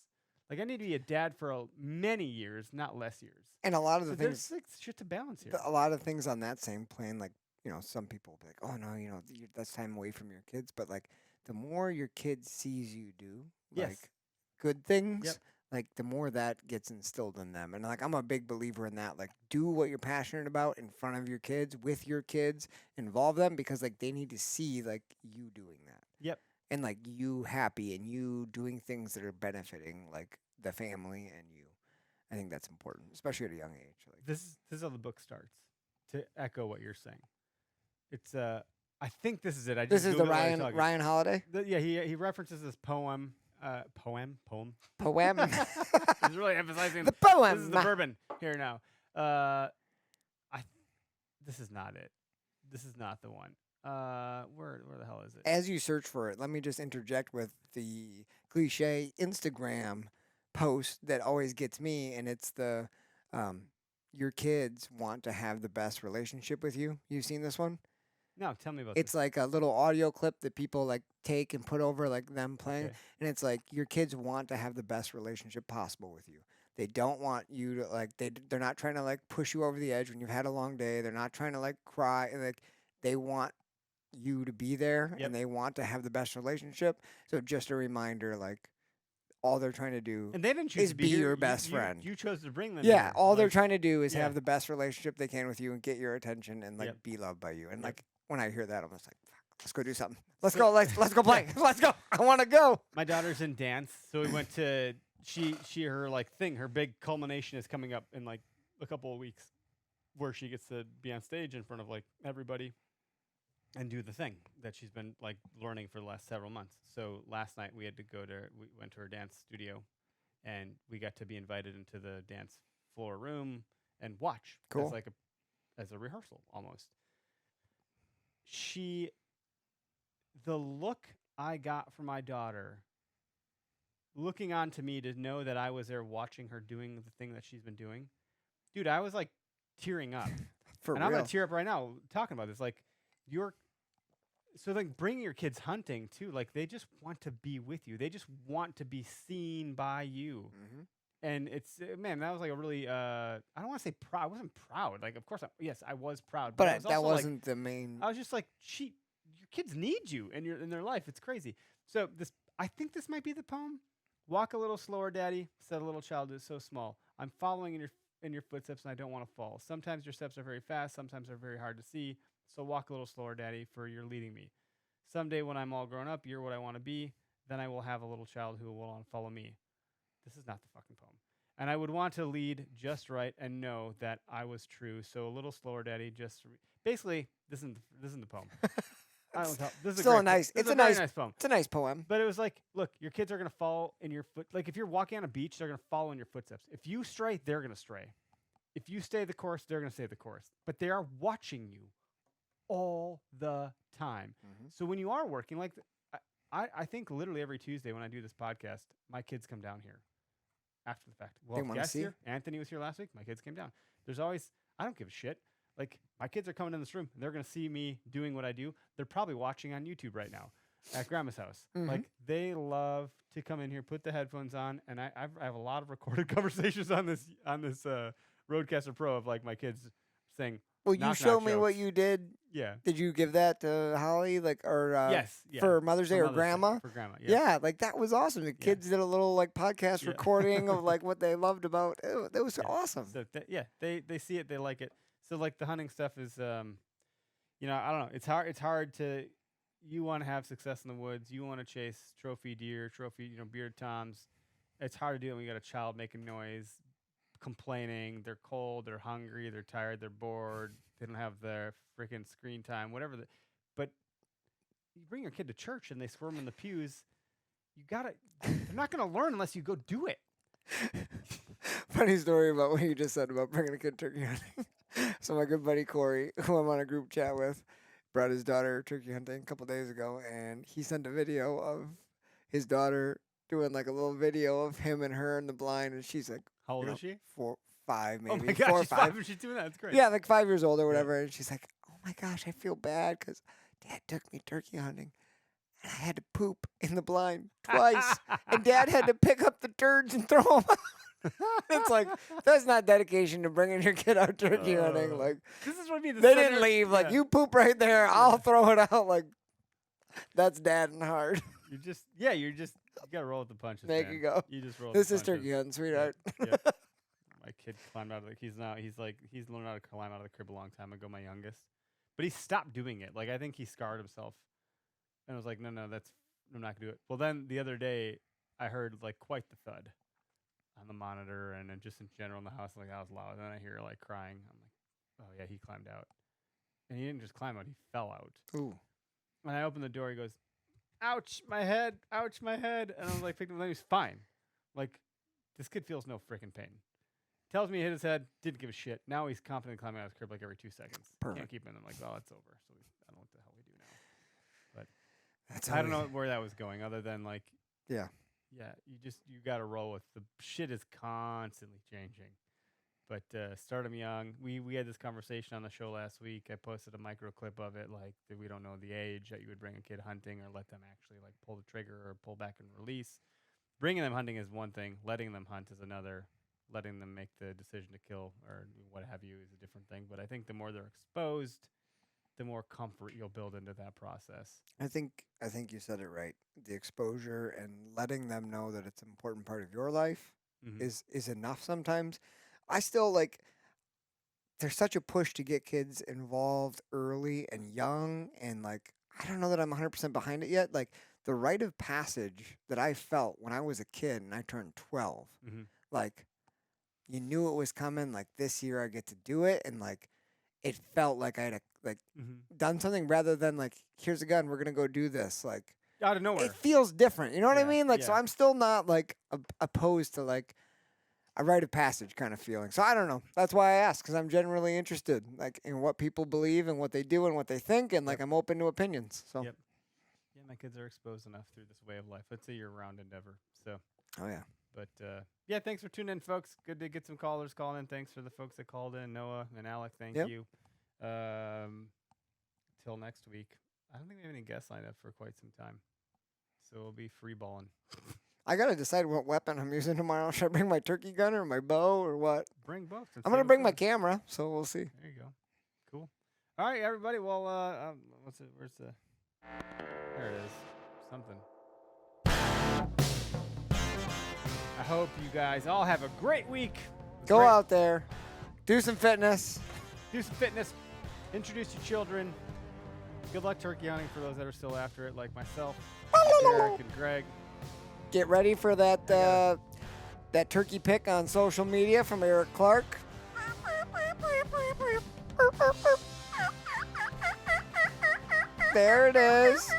Like I need to be a dad for many years, not less years. And a lot of the So things, there's like shit to balance here. a lot of things on that same plane, like, some people will be like, oh no, that's time away from your kids. But like, the more your kid sees you do, Yes. like, good things, Yep. like, the more that gets instilled in them. And like, I'm a big believer in that. Like, do what you're passionate about in front of your kids, with your kids, involve them because like they need to see like you doing that. Yep. And like you happy and you doing things that are benefiting like the family and you. I think that's important, especially at a young age. Like, This is how the book starts. To echo what you're saying, it's I think this is it. I just this is the Googled it while you're talking. Ryan Holiday Yeah, he references this poem. Poem. poem. He's really emphasizing The poem. This is the bourbon here now. This is not it. This is not the one. Where the hell is it? As you search for it, let me just interject with the cliche Instagram post that always gets me, and it's the your kids want to have the best relationship with you. You've seen this one? No, tell me about It's like a little audio clip that people like take and put over like them playing, Okay. and it's like your kids want to have the best relationship possible with you. They don't want you to like they're not trying to like push you over the edge when you've had a long day. They're not trying to like cry, and like they want you to be there Yep. and they want to have the best relationship. So just a reminder, like all they're trying to do And they didn't choose is to be be here. your You- best you- friend. You chose to bring them. yeah, here. all they're Like, trying to do is yeah. have the best relationship they can with you and get your attention and like Yep. be loved by you. And Yep. like when I hear that, I'm just like, fuck, let's go do something. Let's go. Let's go play. Let's go. I want to go. My daughter's in dance, so we went to her like thing. Her big culmination is coming up in like a couple of weeks, where she gets to be on stage in front of like everybody and do the thing that she's been like learning for the last several months. So last night we went to her dance studio, and we got to be invited into the dance floor room and watch Cool. as like as a rehearsal almost. The look I got from my daughter, looking on to me to know that I was there watching her doing the thing that she's been doing, dude, I was like tearing up. For and real. I'm gonna tear up right now talking about this. Like bringing your kids hunting too. Like they just want to be with you. They just want to be seen by you. Mhm. And it's man, that was like a really I don't want to say proud. I wasn't proud. Like of course, yes, I was proud. But I was that also, like, wasn't the main. I was just like, your kids need you in their life. It's crazy. So I think this might be the poem. Walk a little slower, Daddy, said a little child who is so small. I'm following in your footsteps, and I don't want to fall. Sometimes your steps are very fast. Sometimes they're very hard to see. So walk a little slower, Daddy, for you're leading me. Someday when I'm all grown up, you're what I want to be. Then I will have a little child who will want to follow me. This is not the fucking poem. And I would want to lead just right and know that I was true. So a little slower, Daddy. Basically, this isn't the poem. I don't tell. This is Still a a great nice. po- this It's is a very nice. nice poem. It's a nice poem. But it was like, look, your kids are gonna fall in your foot. Like if you're walking on a beach, they're gonna follow in your footsteps. If you stray, they're gonna stray. If you stay the course, they're gonna stay the course. But they are watching you all the time. Mhm. So when you are working, like I think literally every Tuesday when I do this podcast, my kids come down here after the fact. Well, They wanna guest see? here. Anthony was here last week. My kids came down. There's always I don't give a shit. Like my kids are coming in this room. And they're gonna see me doing what I do. They're probably watching on YouTube right now at Grandma's house. Mhm. Like they love to come in here, put the headphones on, and I have a lot of recorded conversations on this Rodecaster Pro of like my kids saying, Well, you knock, showed knock me what jokes. you did. yeah, Did you give that to Holly, like, or yes, yeah, for Mother's Day for or Mother's Day, Grandma? for grandma, Yeah. Like that was awesome. The kids did a little like podcast Yeah. recording of like what they loved about. That was Yeah. awesome. So they see it, they like it. So like the hunting stuff is, I don't know. It's hard to. You want to have success in the woods. You want to chase trophy deer, bearded toms. It's hard to do it when you got a child making noise, complaining. They're cold, they're hungry, they're tired, they're bored. They don't have their freaking screen time, whatever. But you bring your kid to church and they squirm in the pews. You gotta. They're not gonna learn unless you go do it. Funny story about what you just said about bringing a kid turkey hunting. So my good buddy Corey, who I'm on a group chat with, brought his daughter turkey hunting a couple days ago, and he sent a video of his daughter doing like a little video of him and her in the blind, and she's like, How old you know, is she? 4, 5 maybe. Oh my gosh, 4 or she's 5. 5 and she's doing that. That's great. Yeah, like 5 years old or whatever, and she's like, oh my gosh, I feel bad because Dad took me turkey hunting. And I had to poop in the blind twice, and Dad had to pick up the turds and throw them out. It's like, that's not dedication to bringing your kid out turkey hunting. Like, This is what I mean. the they center- didn't leave. Like, yeah. you poop right there, I'll throw it out. Like, that's dad and hard. You gotta roll with the punches. There man. you go. You just roll. This the is punches. turkey hunting, sweetheart. Yeah. My kid climbed out of the. He's learned how to climb out of the crib a long time ago. My youngest, but he stopped doing it. Like I think he scarred himself, and I was like, no, I'm not gonna do it. Well, then the other day, I heard like quite the thud on the monitor, and then just in general in the house, like that was loud. And then I hear like crying. I'm like, oh yeah, he climbed out, and he didn't just climb out; he fell out. Ooh. When I opened the door, he goes, ouch, my head, ouch, my head. And I was like, picked him up, and he was fine. Like, this kid feels no freaking pain. Tells me he hit his head, didn't give a shit. Now he's confidently climbing out of his crib like every 2 seconds. Can't Perfect. keep him. I'm like, well, it's over. So I don't know what the hell we do now. But That's I don't know where that was going other than like, Yeah. yeah, you got to roll with the shit is constantly changing. But start them young. We had this conversation on the show last week. I posted a micro clip of it, like that we don't know the age that you would bring a kid hunting or let them actually like pull the trigger or pull back and release. Bringing them hunting is one thing. Letting them hunt is another. Letting them make the decision to kill or what have you is a different thing. But I think the more they're exposed, the more comfort you'll build into that process. I think you said it right. The exposure and letting them know that it's an important part of your life Mhm. is enough sometimes. I still like there's such a push to get kids involved early and young, and like I don't know that I'm 100% behind it yet. Like the rite of passage that I felt when I was a kid and I turned 12. Mhm. Like you knew it was coming, like this year I get to do it, and like it felt like I had done something rather than like here's a gun, we're going to go do this. Like Out of nowhere. it feels different. You know what I Yeah, mean? Like, so yeah. I'm still not like opposed to like a rite of passage kind of feeling. So I don't know. That's why I ask, because I'm generally interested like in what people believe and what they do and what they think, and like I'm open to opinions. So Yep. Yeah, my kids are exposed enough through this way of life. It's a year-round endeavor. So, oh yeah, but yeah, thanks for tuning in, folks. Good to get some callers calling in. Thanks for the folks that called in, Noah and Alec. Thank Yep. you. Till next week. I don't think we have any guests lined up for quite some time, so we'll be free balling. I gotta decide what weapon I'm using tomorrow. Should I bring my turkey gun or my bow or what? Bring both. and I'm see gonna what's bring my fun. camera, so we'll see. There you go. Cool. All right, everybody. Well, what's it? Where's the? There it is. Something. I hope you guys all have a great week. Go Great- out there, do some fitness. do some fitness, introduce your children. Good luck turkey hunting for those that are still after it, like myself, Derek, and Greg. Get ready for that that turkey pic on social media from Eric Clark. There it is.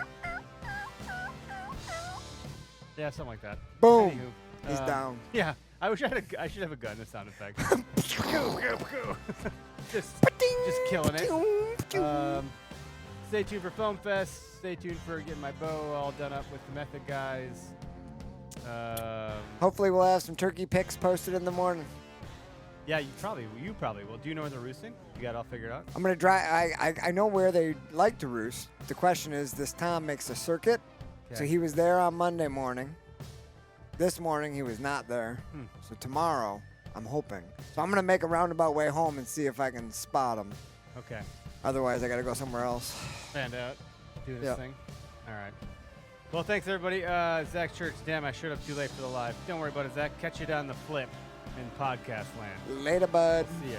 Yeah, something like that. Boom. Anywho, He's down. Yeah, I wish I should have a gun. The sound effect. just killing it. Stay tuned for Foam Fest. Stay tuned for getting my bow all done up with the Method guys. Hopefully we'll have some turkey pics posted in the morning. Yeah, you probably will. Do you know where they're roosting? You got it all figured out? I'm gonna drive. I know where they like to roost. The question is, this Tom makes a circuit, so he was there on Monday morning. This morning he was not there. So tomorrow I'm hoping. So I'm gonna make a roundabout way home and see if I can spot him. Okay. Otherwise I gotta go somewhere else. Stand out. Do this Yep. thing. All right. Well, thanks, everybody. Zach Church, damn, I showed up too late for the live. Don't worry about it, Zach. Catch you down the flip in podcast land. Later, bud. See ya.